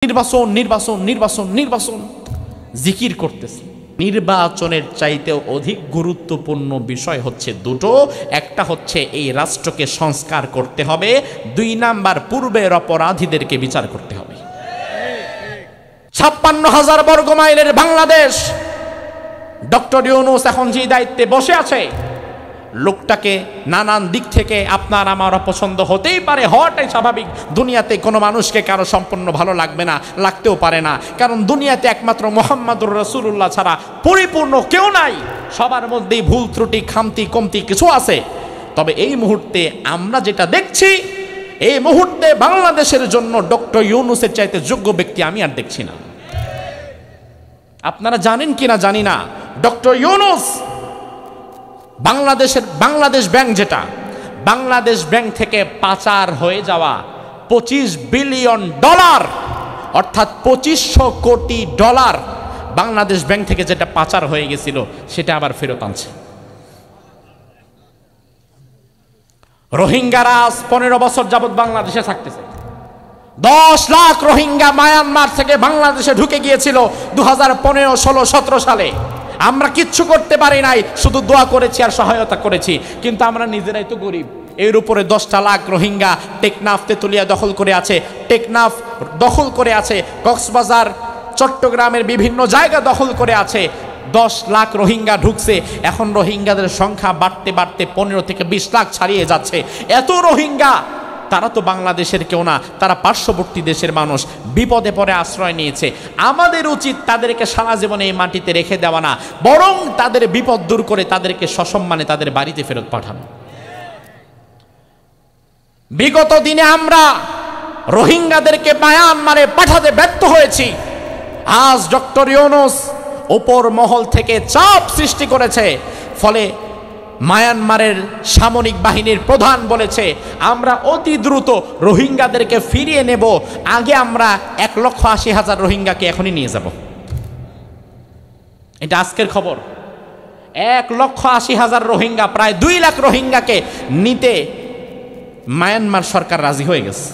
নির্বাচন নির্বাচন নির্বাচন নির্বাচন জিকির করতেছে। নির্বাচনের চাইতেও অধিক গুরুত্বপূর্ণ বিষয় হচ্ছে দুটো। একটা হচ্ছে এই রাষ্ট্রকে সংস্কার করতে হবে, 2 নাম্বার পূর্বের অপরাধীদেরকে বিচার করতে হবে। 56,000 বর্গ মাইলের বাংলাদেশ, ডক্টর ইউনূস এখন যে দায়িত্বে বসে আছে, লোকটাকে নানান দিক থেকে আপনার আমার অপছন্দ হতেই পারে, হওয়াটাই স্বাভাবিক। দুনিয়াতে কোনো মানুষকে কারো সম্পূর্ণ ভালো লাগবে না, লাগতেও পারে না, কারণ দুনিয়াতে একমাত্র মুহাম্মাদুর রাসূলুল্লাহ ছাড়া পরিপূর্ণ কেউ নাই। সবার মধ্যেই ভুল ত্রুটি খামতি কমতি কিছু আছে। তবে এই মুহূর্তে আমরা যেটা দেখছি, এই মুহূর্তে বাংলাদেশের জন্য ডক্টর ইউনূসের চাইতে যোগ্য ব্যক্তি আমি আর দেখছি না। আপনারা জানেন কিনা জানি না, ডক্টর ইউনূস বাংলাদেশ ব্যাংক, যেটা বাংলাদেশ ব্যাংক থেকে পাচার হয়ে যাওয়া $25 বিলিয়ন, অর্থাৎ 2500 কোটি ডলার বাংলাদেশ ব্যাংক থেকে যেটা পাচার হয়ে গেছিল সেটা আবার ফেরত আনছে। রোহিঙ্গারা 15 বছর যাবৎ বাংলাদেশে থাকতেছে। 10 লাখ রোহিঙ্গা মায়ানমার থেকে বাংলাদেশে ঢুকে গিয়েছিল 2015, 16, 17 সালে। আমরা কিচ্ছু করতে পারি নাই, শুধু দোয়া করেছি আর সহায়তা করেছি। কিন্তু আমরা নিজেরাই তো গরিব। এর উপরে 10টা লাখ রোহিঙ্গা টেকনাফ তেতুলিয়া দখল করে আছে, টেকনাফ দখল করে আছে, কক্সবাজার চট্টগ্রামের বিভিন্ন জায়গা দখল করে আছে। 10 লাখ রোহিঙ্গা ঢুকছে। এখন রোহিঙ্গাদের সংখ্যা বাড়তে বাড়তে 15 থেকে 20 লাখ ছাড়িয়ে যাচ্ছে। এত রোহিঙ্গা, তারা তো বাংলাদেশের কেউ না, তারা পার্শ্ববর্তী দেশের মানুষ, বিপদে পড়ে আশ্রয় নিয়েছে। আমাদের উচিত তাদেরকে সারা জীবনে এই মাটিতে রেখে দেওয়া না, বরং তাদের বিপদ দূর করে তাদেরকে সসম্মানে তাদের বাড়িতে ফেরত পাঠানো। বিগত দিনে আমরা রোহিঙ্গাদেরকে মায়ানমারে পাঠাতে ব্যর্থ হয়েছি। আজ ডক্টর ইউনূস উপর মহল থেকে চাপ সৃষ্টি করেছে, ফলে মায়ানমারের সামরিক বাহিনীর প্রধান বলেছে আমরা অতি দ্রুত রোহিঙ্গাদেরকে ফিরিয়ে নেব। আগে আমরা 1,80,000 রোহিঙ্গাকে এখনই নিয়ে যাব। এটা আজকের খবর। 1,80,000 রোহিঙ্গা, প্রায় 2 লাখ রোহিঙ্গাকে নিতে মায়ানমার সরকার রাজি হয়ে গেছে।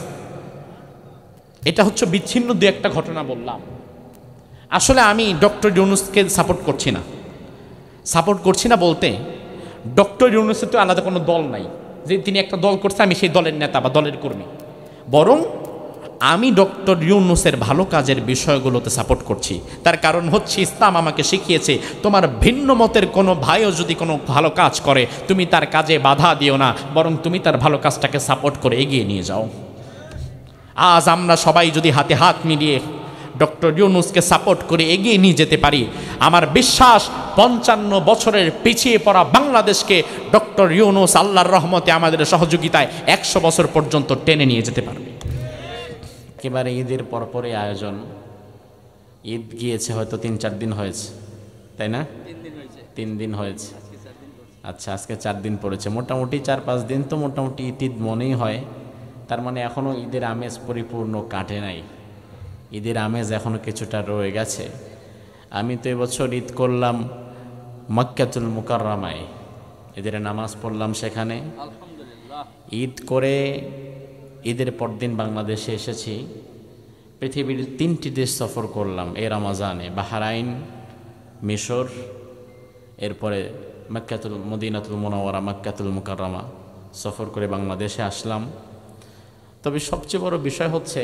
এটা হচ্ছে বিচ্ছিন্ন 2-1টা ঘটনা বললাম। আসলে আমি ডক্টর ইউনূসকে সাপোর্ট করছি না বলতে, ডক্টর ইউনূসের তো আলাদা কোনো দল নাই যে তিনি একটা দল করছে আমি সেই দলের নেতা বা দলের কর্মী, বরং আমি ডক্টর ইউনূসের ভালো কাজের বিষয়গুলোতে সাপোর্ট করছি। তার কারণ হচ্ছে ইসলাম আমাকে শিখিয়েছে তোমার ভিন্ন মতের কোনো ভাইও যদি কোনো ভালো কাজ করে তুমি তার কাজে বাধা দিও না, বরং তুমি তার ভালো কাজটাকে সাপোর্ট করে এগিয়ে নিয়ে যাও। আজ আমরা সবাই যদি হাতে হাত মিলিয়ে ডক্টর ইউনূসকে সাপোর্ট করে এগিয়ে নিয়ে যেতে পারি, আমার বিশ্বাস 55 বছরের পিছিয়ে পড়া বাংলাদেশকে ডক্টর ইউনূস আল্লাহর রহমতে আমাদের সহযোগিতায় 100 বছর পর্যন্ত টেনে নিয়ে যেতে পারবে। একেবারে ঈদের পরপরে আয়োজন, ঈদ গিয়েছে হয়তো 3-4 দিন হয়েছে, তাই না? 3 দিন হয়েছে। আচ্ছা, আজকে 4 দিন পড়েছে, মোটামুটি 4-5 দিন তো মোটামুটি ঈদ মনেই হয়। তার মানে এখনও ঈদের আমেজ পরিপূর্ণ কাটে নাই, ঈদের আমেজ এখনও কিছুটা রয়ে গেছে। আমি তো এবছর ঈদ করলাম মক্কাতুল মুকাররমায়, ঈদের নামাজ পড়লাম সেখানে। ঈদ করে ঈদের পরদিন বাংলাদেশে এসেছি। পৃথিবীর 3টি দেশ সফর করলাম এই রমজানে, বাহরাইন, মিশর, এরপরে মদিনাতুল মুনাওয়ারা মক্কাতুল মুকাররমা সফর করে বাংলাদেশে আসলাম। তবে সবচেয়ে বড় বিষয় হচ্ছে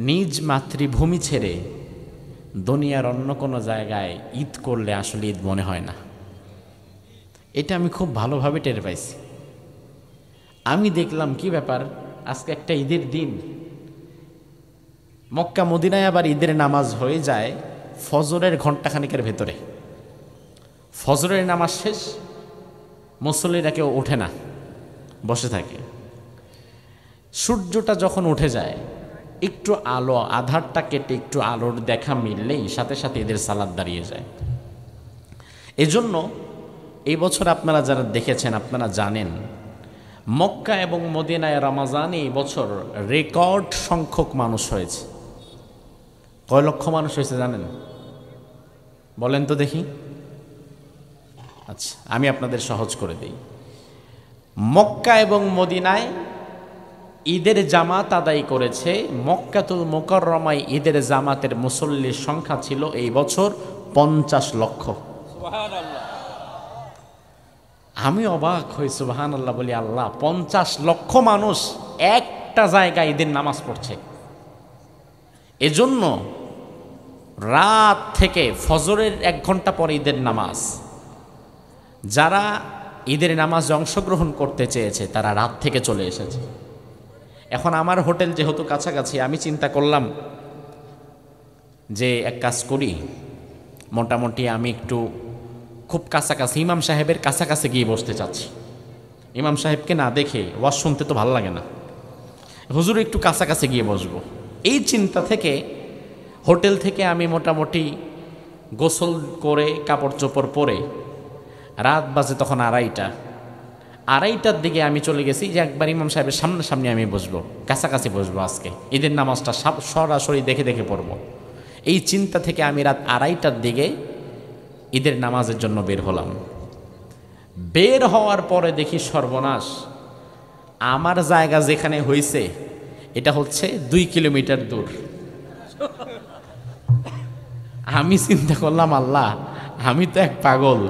নিজ মাতৃভূমি ছেড়ে দুনিয়ার অন্য কোনো জায়গায় ঈদ করলে আসলে ঈদ মনে হয় না। এটা আমি খুব ভালোভাবে টের পাইছি। আমি দেখলাম কি ব্যাপার, আজকে একটা ঈদের দিন, মক্কা মদিনায় আবার ঈদের নামাজ হয়ে যায় ফজরের ঘণ্টাখানিকের ভেতরে। ফজরের নামাজ শেষ, মুসল্লিরা কেউ ওঠে না, বসে থাকে। সূর্যটা যখন উঠে যায়, একটু আলো আধারটা কেটে একটু আলোর দেখা মিললেই সাথে সাথে এদের সালাত দাঁড়িয়ে যায়। এজন্য এই বছর আপনারা যারা দেখেছেন আপনারা জানেন, মক্কা এবং মদিনায় রমজানে এই বছর রেকর্ড সংখ্যক মানুষ হয়েছে। কয় লক্ষ মানুষ হয়েছে জানেন? বলেন তো দেখি। আচ্ছা, আমি আপনাদের সহজ করে দিই। মক্কা এবং মদিনায় ঈদের জামাত আদায় করেছে। মক্কাতুল মুকাররমায় ঈদের জামাতের মুসল্লির সংখ্যা ছিল এই বছর 50 লক্ষ। আমি অবাক হই, সুবহানাল্লাহ বলি, আল্লাহ, 50 লক্ষ মানুষ একটা জায়গায় ঈদের নামাজ পড়ছে। এজন্য রাত থেকে ফজরের 1 ঘন্টা পরে ঈদের নামাজ, যারা ঈদের নামাজে অংশগ্রহণ করতে চেয়েছে তারা রাত থেকে চলে এসেছে। এখন আমার হোটেল যেহেতু কাছাকাছি, আমি চিন্তা করলাম যে এক কাজ করি, মোটামুটি আমি একটু খুব কাছাকাছি, ইমাম সাহেবের কাছাকাছি গিয়ে বসতে চাচ্ছি। ইমাম সাহেবকে না দেখে ওয়াজ শুনতে তো ভালো লাগে না, হুজুর একটু কাছাকাছি গিয়ে বসবো। এই চিন্তা থেকে হোটেল থেকে আমি মোটামুটি গোসল করে কাপড় চোপড় পরে, রাত বাজে তখন 2:30টার দিকে আমি চলে গেছি যে একবার ইমাম সাহেবের সামনাসামনি আমি বসবো, কাছাকাছি বসবো, আজকে ঈদের নামাজটা সরাসরি দেখে দেখে পড়বো। এই চিন্তা থেকে আমি রাত 2:30টার দিকে ঈদের নামাজের জন্য বের হলাম। বের হওয়ার পরে দেখি সর্বনাশ, আমার জায়গা যেখানে হয়েছে এটা হচ্ছে 2 কিলোমিটার দূর। আমি চিন্তা করলাম, আল্লাহ, আমি তো এক পাগল,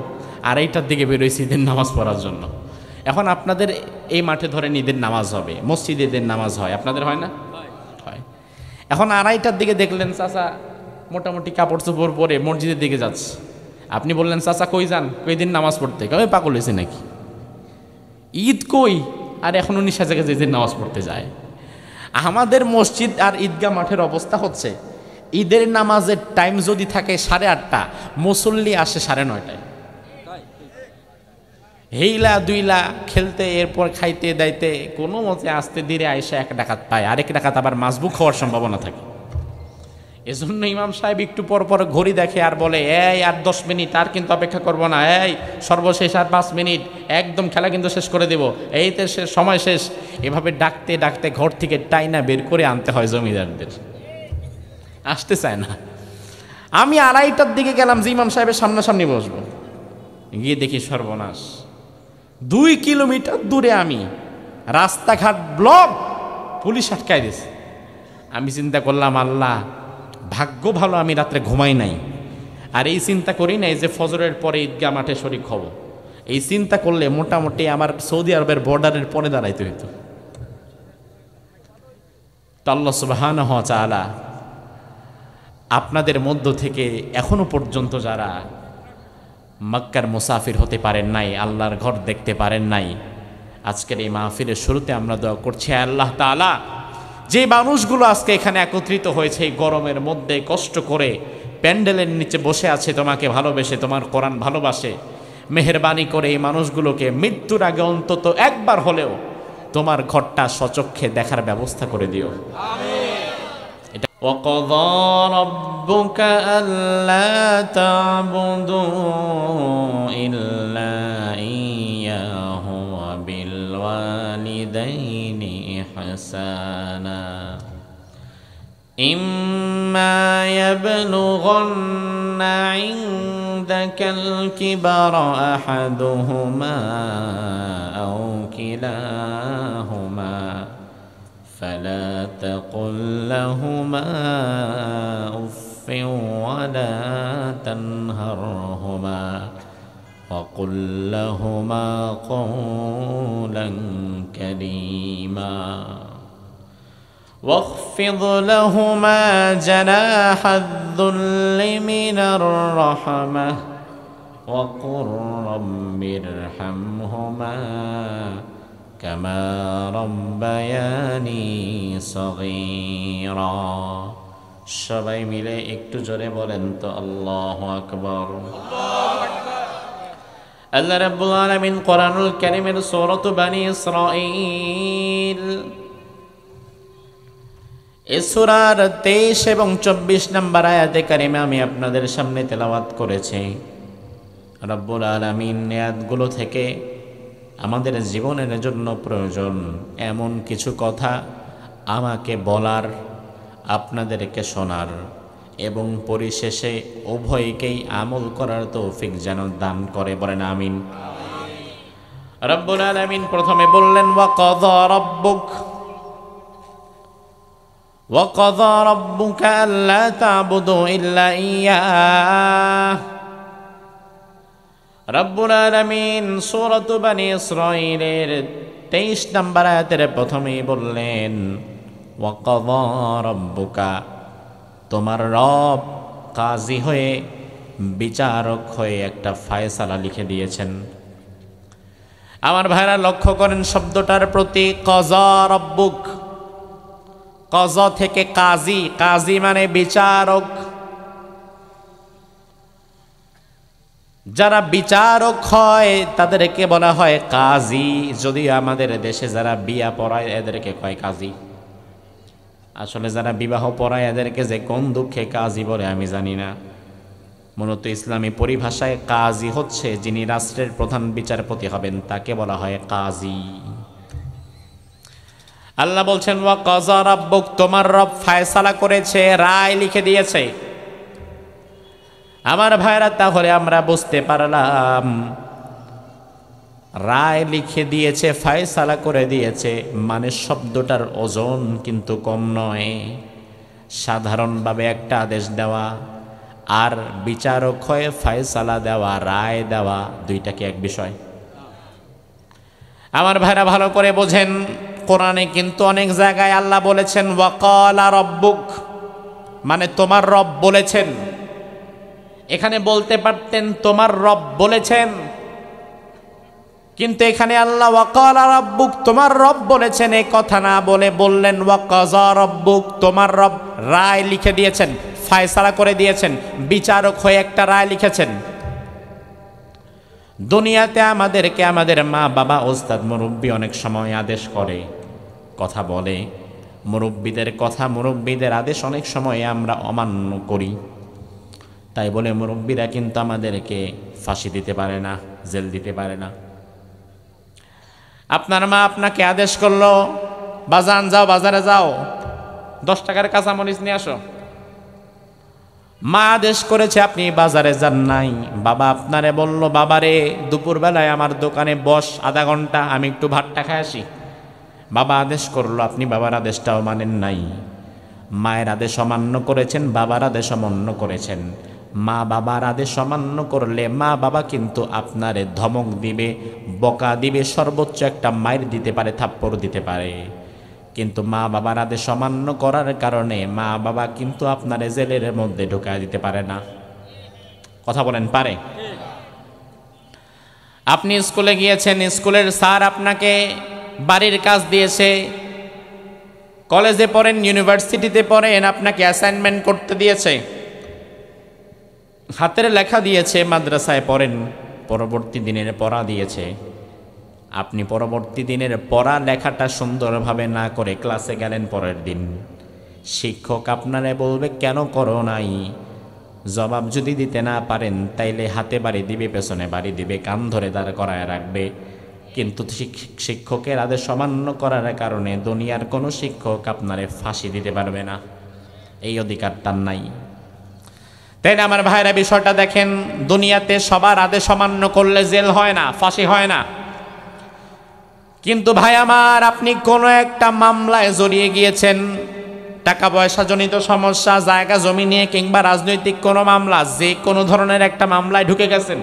2:30টার দিকে বেরোইছি ঈদের নামাজ পড়ার জন্য। এখন আপনাদের এই মাঠে ধরেন ঈদের নামাজ হবে, মসজিদে ঈদের নামাজ হয়, আপনাদের হয় না? হয়। এখন 2:30টার দিকে দেখলেন চাচা মোটামুটি কাপড় চোপড় পরে মসজিদের দিকে যাচ্ছে। আপনি বললেন, চাচা কই যান? কই দিন নামাজ পড়তে? কবে পাগল হয়েছে নাকি? ঈদ কই? আর এখন উনি সাজে কাজে ঈদের নামাজ পড়তে যায়। আমাদের মসজিদ আর ঈদগাহ মাঠের অবস্থা হচ্ছে, ঈদের নামাজের টাইম যদি থাকে 8:30, মুসল্লি আসে 9:30টায়। হেইলা দুইলা খেলতে, এরপর খাইতে দাইতে কোনো মতে আস্তে ধীরে আইসা 1 ডাকাত পায়, আরেক ডাকাত আবার মাসবুক হওয়ার সম্ভাবনা থাকে। এজন্য ইমাম সাহেব একটু পর পর ঘড়ি দেখে আর বলে, এই আর 10 মিনিট, আর কিন্তু অপেক্ষা করবো না, এই সর্বশেষ আর 5 মিনিট, একদম খেলা কিন্তু শেষ করে দেব, এইতে সময় শেষ। এভাবে ডাকতে ডাকতে ঘর থেকে টাইনা বের করে আনতে হয় জমিদারদের, আসতে চায় না। আমি 2:30টার দিকে গেলাম যে ইমাম সাহেবের সামনাসামনি বসবো, গিয়ে দেখি সর্বনাশ, 2 কিলোমিটার দূরে আমি, রাস্তাঘাট ব্লক, পুলিশ আটকায় দিয়েছে। আমি চিন্তা করলাম, আল্লাহ, ভাগ্য ভালো আমি রাত্রে ঘুমাই নাই, আর এই চিন্তা করি নাই যে ফজরের পরে ঈদগাহ মাঠে শরীক হব। এই চিন্তা করলে মোটামুটি আমার সৌদি আরবের বর্ডারের পরে দাঁড়াইতে হইতো। তো আল্লাহ সুবহানাহু ওয়া তাআলা আপনাদের মধ্য থেকে এখনো পর্যন্ত যারা মক্কার মুসাফির হতে পারেন নাই, আল্লাহর ঘর দেখতে পারেন নাই, আজকের এই মাহফিলের শুরুতে আমরা দোয়া করছি, আল্লাহ তাআলা, যে মানুষগুলো আজকে এখানে একত্রিত হয়েছে এই গরমের মধ্যে কষ্ট করে প্যান্ডেলের নিচে বসে আছে, তোমাকে ভালোবেসে, তোমার কোরআন ভালোবাসে, মেহেরবানি করে এই মানুষগুলোকে মৃত্যুর আগে অন্তত একবার হলেও তোমার ঘরটা সচক্ষে দেখার ব্যবস্থা করে দিও। এটা ওয়াকাযা রাব্বুকা আল্লা তা'বুদু ইল্লা ইয়্যাহু ওয়া বিল ওয়ালিদাইনি ইহসানা ইম্মা ইয়াবলুগান্না ইনদাকাল কিবারা আহাদুহুমা আও কিলাহুমা فلا تقل لهما أف ولا تنهرهما وقل لهما قولا كريما واخفض لهما جناح الذل من الرحمة وقل رب ارحمهما كما ربياني صغيرا সবাই মিলে একটু জোরে বলেন তো আল্লাহু আকবার। আল্লাহ রাব্বুল আলামিন কোরআনুল কারীমের সূরা বনী ইসরাঈল এই সূরার 23 এবং 24 নম্বর আয়াতে কারিমা আমি আপনাদের সামনে তেলাওয়াত করেছি। রাব্বুল আলামিন আয়াতগুলো থেকে আমাদের জীবনের জন্য প্রয়োজন এমন কিছু কথা আমাকে বলার, আপনাদেরকে শোনার এবং পরিশেষে উভয়কেই আমল করার তৌফিক যেন দান করে, বলেন আমিন। রব্বুল আলামিন প্রথমে বললেন ওয়াকাযা রাব্বুক, وقضى ربك ألا تعبدوا إلا إياه রব্বুল আলামিন সূরাত বনী ইসরাঈলের 23 নম্বর আয়াতের প্রথমেই বললেন ওয়াকাযা রাব্বুকা, তোমার রব কাজী হয়ে বিচারক হয়ে একটা ফয়সালা লিখে দিয়েছেন। আমার ভাইরা লক্ষ্য করেন শব্দটার প্রতি, কাযা রাব্বুক, কাযা থেকে কাজী, কাজী মানে বিচারক। যারা বিচারক হয় তাদেরকে বলা হয় কাজী। যদিও আমাদের দেশে যারা বিয়া পড়ায় এদেরকে কয় কাজী, আসলে যারা বিবাহ পড়ায় এদেরকে যে কোন দুঃখে কাজী বলে আমি জানি না। মূলত ইসলামী পরিভাষায় কাজী হচ্ছে যিনি রাষ্ট্রের প্রধান বিচারপতি হবেন, তাকে বলা হয় কাজী। আল্লাহ বলছেন ওয়া কাযা রাব্বুক, তোমার রব ফয়সালা করেছে, রায় লিখে দিয়েছে। আমার ভাইরা, তাহলে আমরা বুঝতে পারলাম রায় লিখে দিয়েছে, ফয়সালা করে দিয়েছে মানে শব্দটার ওজন কিন্তু কম নয়। সাধারণভাবে একটা আদেশ দেওয়া আর বিচারক হয়ে ফয়সালা দেওয়া, রায় দেওয়া, দুইটা কি এক বিষয়? আমার ভাইরা ভালো করে বোঝেন, কোরআনে কিন্তু অনেক জায়গায় আল্লাহ বলেছেন ওয়াকালা রব্বুক, মানে তোমার রব বলেছেন। এখানে বলতে পারতেন তোমার রব বলেছেন, কিন্তু এখানে আল্লাহ ওয়াকালা রব্বুক, তোমার রব বলেছেন এই কথা না বলে বললেন ওয়াকাযা রব্বুক, তোমার রব রায় লিখে দিয়েছেন, ফয়সালা করে দিয়েছেন, বিচারক হয়ে একটা রায় লিখেছেন। দুনিয়াতে আমাদেরকে আমাদের মা বাবা ওস্তাদ মুরব্বী অনেক সময় আদেশ করে, কথা বলে, মুরব্বীদের কথা, মুরব্বীদের আদেশ অনেক সময় আমরা অমান্য করি। তাই বলে মুরব্বীরা কিন্তু আমাদেরকে ফাঁসি দিতে পারে না, জেল দিতে পারে না। আপনার মা আপনাকে আদেশ করলো বাজান যাও, বাজারে যাও, 10 টাকার কাঁচামরিচ নিয়ে আসো। মা আদেশ করেছে, আপনি বাজারে যান নাই। বাবা আপনারে বলল বাবারে দুপুরবেলায় আমার দোকানে বস আধা ঘন্টা, আমি একটু ভাতটা খাই আসি। বাবা আদেশ করলো, আপনি বাবার আদেশটাও মানেন নাই। মায়ের আদেশ অমান্য করেছেন, বাবার আদেশ অমান্য করেছেন। মা বাবার আদেশ অমান্য করলে মা বাবা কিন্তু আপনারে ধমক দিবে, বকা দিবে, সর্বোচ্চ একটা মাইর দিতে পারে, থাপ্পড় দিতে পারে। কিন্তু মা বাবার আদেশ অমান্য করার কারণে মা বাবা কিন্তু আপনারে জেলের মধ্যে ঢুকায় দিতে পারে না। কথা বলেন, পারে? আপনি স্কুলে গিয়েছেন, স্কুলের স্যার আপনাকে বাড়ির কাজ দিয়েছে, কলেজে পড়েন, ইউনিভার্সিটিতে পড়েন, আপনাকে অ্যাসাইনমেন্ট করতে দিয়েছে, হাতের লেখা দিয়েছে, মাদ্রাসায় পড়েন, পরবর্তী দিনের পড়া দিয়েছে। আপনি পরবর্তী দিনের পড়া লেখাটা সুন্দরভাবে না করে ক্লাসে গেলেন পরের দিন, শিক্ষক আপনারে বলবে কেন করো নাই। জবাব যদি দিতে না পারেন তাইলে হাতে বাড়ি দিবে, পেছনে বাড়ি দিবে, কান ধরে দাঁড় করায় রাখবে। কিন্তু শিক্ষকের আদেশ অমান্য করার কারণে দুনিয়ার কোনো শিক্ষক আপনারে ফাঁসি দিতে পারবে না, এই অধিকার তার নাই। তাই না আমার ভাইরা, বিষয়টা দেখেন, দুনিয়াতে সবার আদেশ অমান্য করলে জেল হয় না, ফাঁসি হয় না। কিন্তু ভাই আমার, আপনি কোনো একটা মামলায় জড়িয়ে গিয়েছেন, টাকা পয়সা জনিত সমস্যা, জায়গা জমি নিয়ে কিংবা রাজনৈতিক কোনো মামলা, যে কোনো ধরনের একটা মামলায় ঢুকে গেছেন,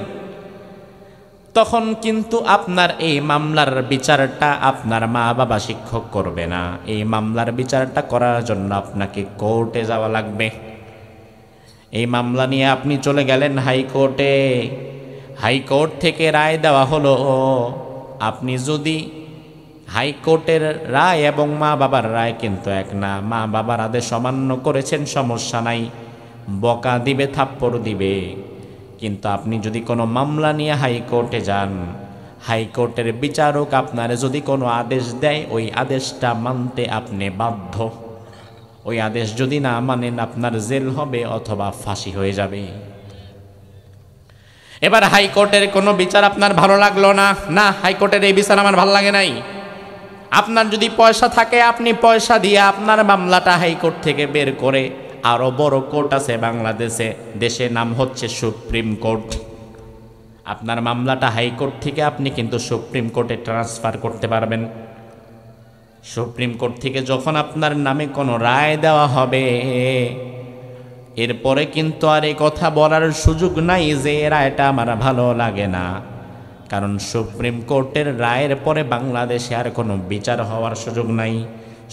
তখন কিন্তু আপনার এই মামলার বিচারটা আপনার মা বাবা শিক্ষক করবে না। এই মামলার বিচারটা করার জন্য আপনাকে কোর্টে যাওয়া লাগবে। এই মামলা নিয়ে আপনি চলে গেলেন হাইকোর্টে, হাইকোর্ট থেকে রায় দেওয়া হলো, আপনি যদি হাইকোর্টের রায় এবং মা বাবার রায় কিন্তু এক না, মা বাবার আদেশ অমান্য করেছেন, সমস্যা নাই, বকা দিবে, থাপ্পড় দিবে। কিন্তু আপনি যদি কোনো মামলা নিয়ে হাইকোর্টে যান, হাইকোর্টের বিচারক আপনার যদি কোনো আদেশ দেয়, ওই আদেশটা মানতে আপনি বাধ্য। ওই আদেশ যদি না মানেন আপনার জেল হবে অথবা ফাঁসি হয়ে যাবে। এবার হাইকোর্টের কোনো বিচার আপনার ভালো লাগলো না, না হাইকোর্টের এই বিচার আমার ভালো লাগে নাই। আপনার যদি পয়সা থাকে, আপনি পয়সা দিয়ে আপনার মামলাটা হাইকোর্ট থেকে বের করে আরো বড় কোর্ট আছে বাংলাদেশে, দেশে নাম হচ্ছে সুপ্রিম কোর্ট। আপনার মামলাটা হাইকোর্ট থেকে আপনি কিন্তু সুপ্রিম কোর্টে ট্রান্সফার করতে পারবেন। সুপ্রিম কোর্ট থেকে যখন আপনার নামে কোনো রায় দেওয়া হবে, এরপরে কিন্তু আর এই কথা বলার সুযোগ নাই যে এই রায়টা আমার ভালো লাগে না। কারণ সুপ্রিম কোর্টের রায়ের পরে বাংলাদেশে আর কোনো বিচার হওয়ার সুযোগ নাই।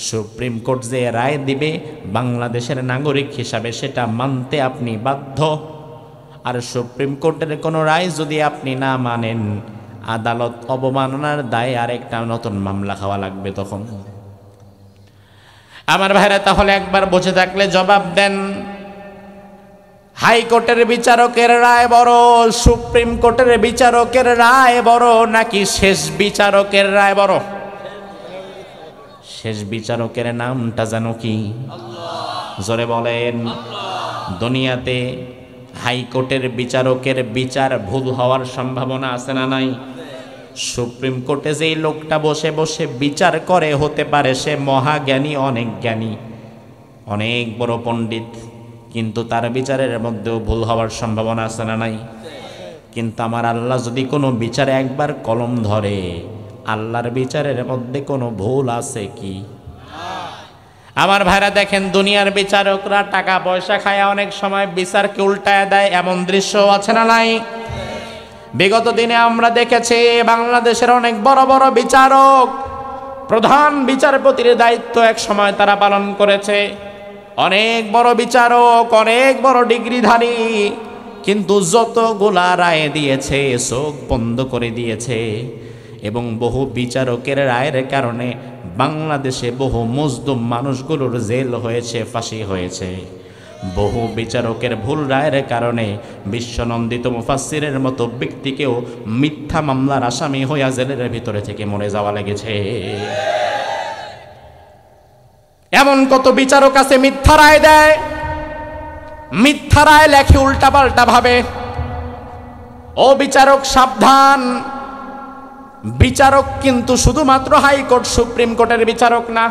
সুপ্রিম কোর্ট যে রায় দিবে বাংলাদেশের নাগরিক হিসাবে সেটা মানতে আপনি বাধ্য। আর সুপ্রিম কোর্টের কোনো রায় যদি আপনি না মানেন, আদালত অবমাননার দায়ে আরেকটা নতুন মামলা খাওয়া লাগবে তখন। আমার ভাইরা, তাহলে একবার বসে থাকলে জবাব দেন, হাইকোর্টের বিচারকের রায় বড়, সুপ্রিম কোর্টের বিচারকের রায় বড়, নাকি শেষ বিচারকের রায় বড়? শেষ বিচারকের নামটা জানো কি? জোরে বলেন। দুনিয়াতে হাইকোর্টের বিচারকের বিচার ভুল হওয়ার সম্ভাবনা আছে না নাই? সুপ্রিম কোর্টে যেই লোকটা বসে বসে বিচার করে, হতে পারে সে মহাজ্ঞানী, অনেক জ্ঞানী, অনেক বড় পণ্ডিত, কিন্তু তার বিচারের মধ্যেও ভুল হওয়ার সম্ভাবনা আছে না নাই? কিন্তু আমার আল্লাহ যদি কোনো বিচারে একবার কলম ধরে, আল্লাহর বিচারের মধ্যে কোনো ভুল আছে কি? আমার ভাইরা দেখেন, দুনিয়ার বিচারকরা টাকা পয়সা খায় অনেক সময় বিচারকে উল্টায় দেয়, এমন দৃশ্য আছে না নাই? বিগত দিনে আমরা দেখেছি বাংলাদেশের অনেক বড় বড় বিচারক, প্রধান বিচারপতির দায়িত্ব এক সময় তারা পালন করেছে, অনেক বড় বিচারক, অনেক বড় ডিগ্রিধারী, কিন্তু যতগুলা রায় দিয়েছে চোখ বন্ধ করে দিয়েছে। এবং বহু বিচারকের রায়ের কারণে বাংলাদেশে বহু মজলুম মানুষগুলোর জেল হয়েছে, ফাঁসি হয়েছে। বহু বিচারকের ভুল রায়ের কারণে বিশ্বনন্দিত মুফাসসিরের মতো ব্যক্তিকেও মিথ্যা মামলার আসামি হইয়া জেলের ভিতরে থেকে মরে যাওয়া লেগেছে। এমন কত বিচারক আছে মিথ্যা রায় দেয়, মিথ্যা রায় লেখে উল্টাপাল্টা ভাবে। ও বিচারক সাবধান, বিচারক কিন্তু শুধুমাত্র হাইকোর্ট সুপ্রিম কোর্টের বিচারক না।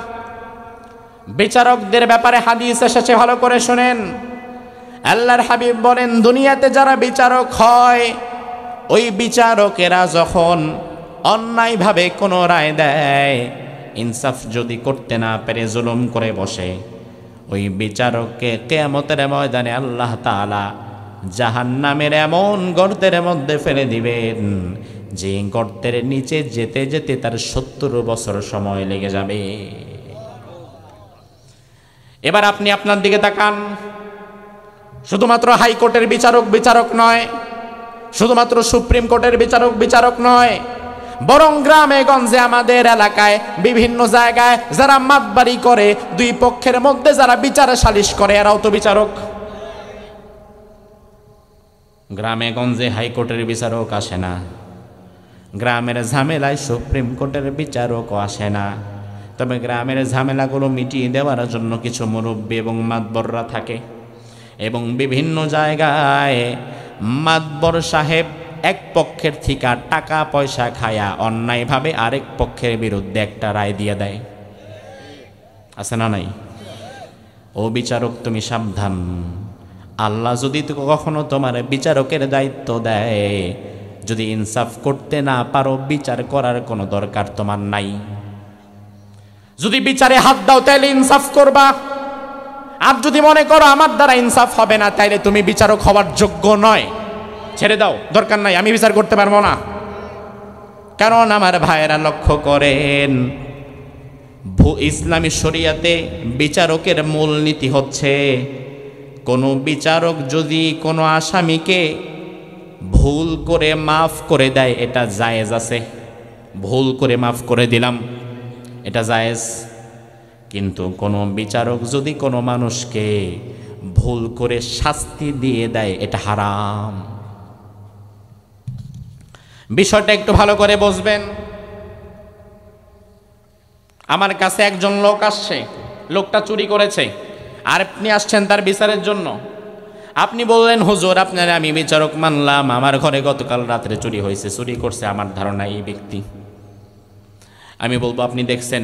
বিচারকদের ব্যাপারে হাদিস এসেছে, ভালো করে শুনেন। আল্লাহর হাবিব বলেন, দুনিয়াতে যারা বিচারক হয়, ওই বিচারকেরা যখন অন্যায়ভাবে কোনো রায় দেয়, ইনসাফ যদি করতে না পেরে জুলুম করে বসে, ওই বিচারককে কিয়ামতের ময়দানে আল্লাহ তাআলা জাহান্নামের এমন গর্তের মধ্যে ফেলে দিবেন যে গর্তের নিচে যেতে যেতে তার 70 বছর সময় লেগে যাবে। এবার আপনি আপনার দিকে তাকান, শুধুমাত্র হাইকোর্টের বিচারক বিচারক নয়, শুধুমাত্র সুপ্রিম কোর্টের বিচারক বিচারক নয়, বরং গ্রামে গঞ্জে আমাদের এলাকায় বিভিন্ন জায়গায় যারা মাতবাড়ি করে, দুই পক্ষের মধ্যে যারা বিচার সালিশ করে, এরাও তো বিচারক। গ্রামে গঞ্জে হাইকোর্টের বিচারক আসে না, গ্রামের ঝামেলায় সুপ্রিম কোর্টের বিচারকও আসে না। তবে গ্রামের ঝামেলাগুলো মিটিয়ে দেওয়ার জন্য কিছু মুরব্বী এবং মাতবররা থাকে, এবং বিভিন্ন জায়গায় মাতবর সাহেব এক পক্ষের থেকে টাকা পয়সা খায়া অন্যায়ভাবে আরেক পক্ষের বিরুদ্ধে একটা রায় দিয়ে দেয়, আছে না নাই? ও বিচারক, তুমি সাবধান। আল্লাহ যদি কখনো তোমার বিচারকের দায়িত্ব দেয়, যদি ইনসাফ করতে না পারো, বিচার করার কোনো দরকার তোমার নাই। যদি বিচারে হাত দাও তাইলে ইনসাফ করবা, আর যদি মনে করো আমার দ্বারা ইনসাফ হবে না, তাইলে তুমি বিচারক হওয়ার যোগ্য নয়, ছেড়ে দাও, দরকার নাই, আমি বিচার করতে পারবো না। কারণ আমার ভাইয়েরা লক্ষ্য করেন, ইসলামী শরিয়াতে বিচারকের মূল নীতি হচ্ছে, কোনো বিচারক যদি কোনো আসামিকে ভুল করে মাফ করে দেয়, এটা জায়েজ আছে। ভুল করে মাফ করে দিলাম, এটা জায়েজ। কিন্তু কোনো বিচারক যদি কোনো মানুষকে ভুল করে শাস্তি দিয়ে দেয়, এটা হারাম। বিষয়টা একটু ভালো করে বুঝবেন। আমার কাছে একজন লোক আসছে, লোকটা চুরি করেছে, আর আপনি আসছেন তার বিচারের জন্য। আপনি বললেন, হুজুর আপনারা আমি বিচারক মানলাম, আমার ঘরে গতকাল রাত্রে চুরি হয়েছে, চুরি করছে আমার ধারণা এই ব্যক্তি। আমি বলবো, আপনি দেখছেন?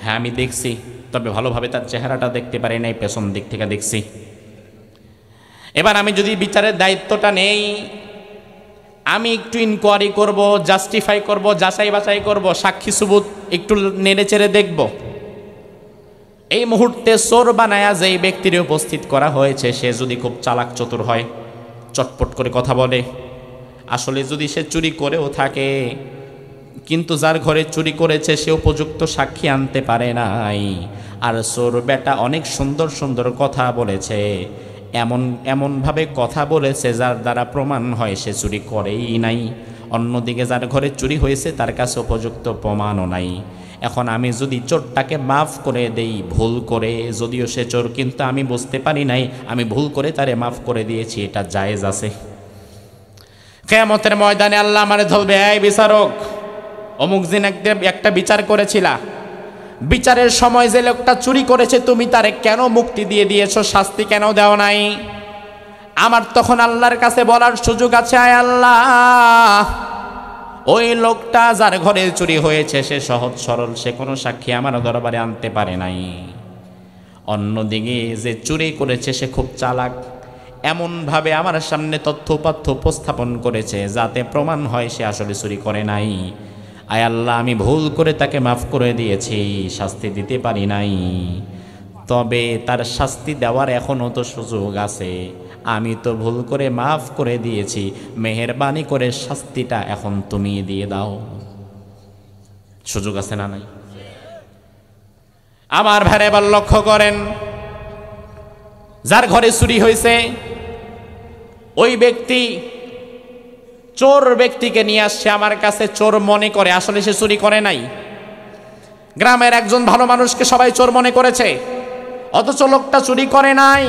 হ্যাঁ আমি দেখছি, তবে ভালোভাবে তার চেহারাটা দেখতে পারি নাই, পেছন দিক থেকে দেখছি। এবার আমি যদি বিচারের দায়িত্বটা নেই, আমি একটু ইনকোয়ারি করব, জাস্টিফাই করব, যাচাই বাছাই করব, সাক্ষী সুবুত একটু নেড়ে চেড়ে দেখব। এই মুহূর্তে চোর বানায়া যেই ব্যক্তির উপস্থিত করা হয়েছে সে যদি খুব চালাক চতুর হয়, চটপট করে কথা বলে, আসলে যদি সে চুরি করেও থাকে কিন্তু যার ঘরে চুরি করেছে সে উপযুক্ত সাক্ষী আনতে পারে নাই, আর চোর বেটা অনেক সুন্দর সুন্দর কথা বলেছে, এমনভাবে কথা বলেছে যার দ্বারা প্রমাণ হয় সে চুরি করেই নাই, অন্যদিকে যার ঘরে চুরি হয়েছে তার কাছে উপযুক্ত প্রমাণও নাই। এখন আমি যদি চোরটাকে মাফ করে দেই ভুল করে, যদিও সে চোর কিন্তু আমি বুঝতে পারি নাই, আমি ভুল করে তারে মাফ করে দিয়েছি, এটা জায়েজ আছে? কিয়ামতের ময়দানে আল্লাহ আমারে ধরবে, এই বিচারক, অমুক দিন একটা বিচার করেছিলা, বিচারের সময় যে লোকটা চুরি করেছে তুমি তারে কেন মুক্তি দিয়ে দিয়েছো, শাস্তি কেন দেও নাই? আমার তখন আল্লাহর কাছে বলার সুযোগ আছে, আয় আল্লাহ, ওই লোকটা যার ঘরে চুরি হয়েছে সে সহজ সরল, সে কোনো সাক্ষী আমার দরবারে আনতে পারে নাই। অন্যদিকে যে চুরি করেছে সে খুব চালাক, এমনভাবে আমার সামনে তথ্য উপস্থাপন করেছে যাতে প্রমাণ হয় সে আসলে চুরি করে নাই। আয় আল্লাহ, আমি ভুল করে তাকে মাফ করে দিয়েছি, শাস্তি দিতে পারি নাই, তবে তার শাস্তি দেওয়ার এখনও তো সুযোগ আছে, আমি তো ভুল করে মাফ করে দিয়েছি, মেহেরবানি করে শাস্তিটা এখন তুমি দিয়ে দাও। সুযোগ আছে না নাই? আমার ভাইরা এবার লক্ষ্য করেন, যার ঘরে চুরি হয়েছে ওই ব্যক্তি চোর ব্যক্তিকে নিয়ে আসছে আমার কাছে, চোর মনে করে, আসলে সে চুরি করে নাই। গ্রামের একজন ভালো মানুষকে সবাই চোর মনে করেছে, অথচ লোকটা চুরি করে নাই,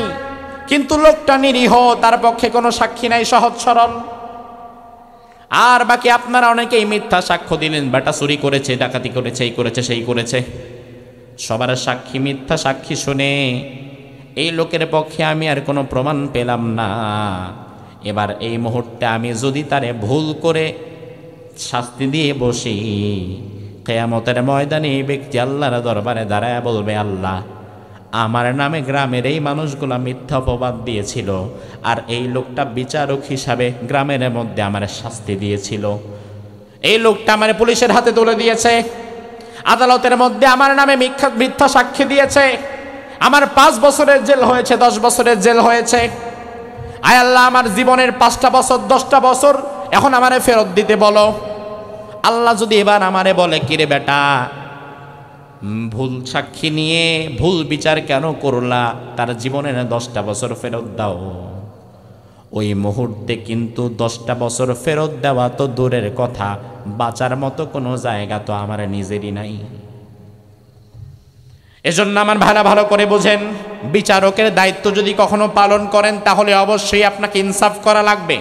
কিন্তু লোকটা নিরীহ, তার পক্ষে কোনো সাক্ষী নাই, সহজ সরল। আর বাকি আপনারা অনেকেই মিথ্যা সাক্ষ্য দিলেন, বেটা চুরি করেছে, ডাকাতি করেছে, এই করেছে সেই করেছে, সবার সাক্ষী মিথ্যা সাক্ষী শুনে এই লোকের পক্ষে আমি আর কোনো প্রমাণ পেলাম না। এবার এই মুহূর্তে আমি যদি তারে ভুল করে শাস্তি দিয়ে বসি, কিয়ামতের ময়দানে এই ব্যক্তি আল্লাহর দরবারে দাঁড়ায় বলবে, আল্লাহ, আমার নামে গ্রামের এই মানুষগুলা মিথ্যা অপবাদ দিয়েছিল, আর এই লোকটা বিচারক হিসাবে গ্রামের মধ্যে আমার শাস্তি দিয়েছিল, এই লোকটা আমার পুলিশের হাতে তুলে দিয়েছে, আদালতের মধ্যে আমার নামে মিথ্যা সাক্ষী দিয়েছে, আমার 5 বছরের জেল হয়েছে, 10 বছরের জেল হয়েছে। আয় আল্লাহ, আমার জীবনের 5টা বছর 10টা বছর এখন আমারে ফেরত দিতে বলো। আল্লাহ যদি এবার আমারে বলে, কিরে বেটা, ভুল সাক্ষী নিয়ে ভুল বিচার কেন করলা, তার জীবনের 10টা বছর ফেরত দাও, ওই মুহূর্তে কিন্তু 10টা বছর ফেরত দেওয়া তো দূরের কথা, বাঁচার মতো কোনো জায়গা তো আমার নিজেরই নাই। এজন্য আমার ভালো করে বোঝেন, বিচারকের দায়িত্ব যদি কখনো পালন করেন তাহলে অবশ্যই আপনাকে ইনসাফ করা লাগবে।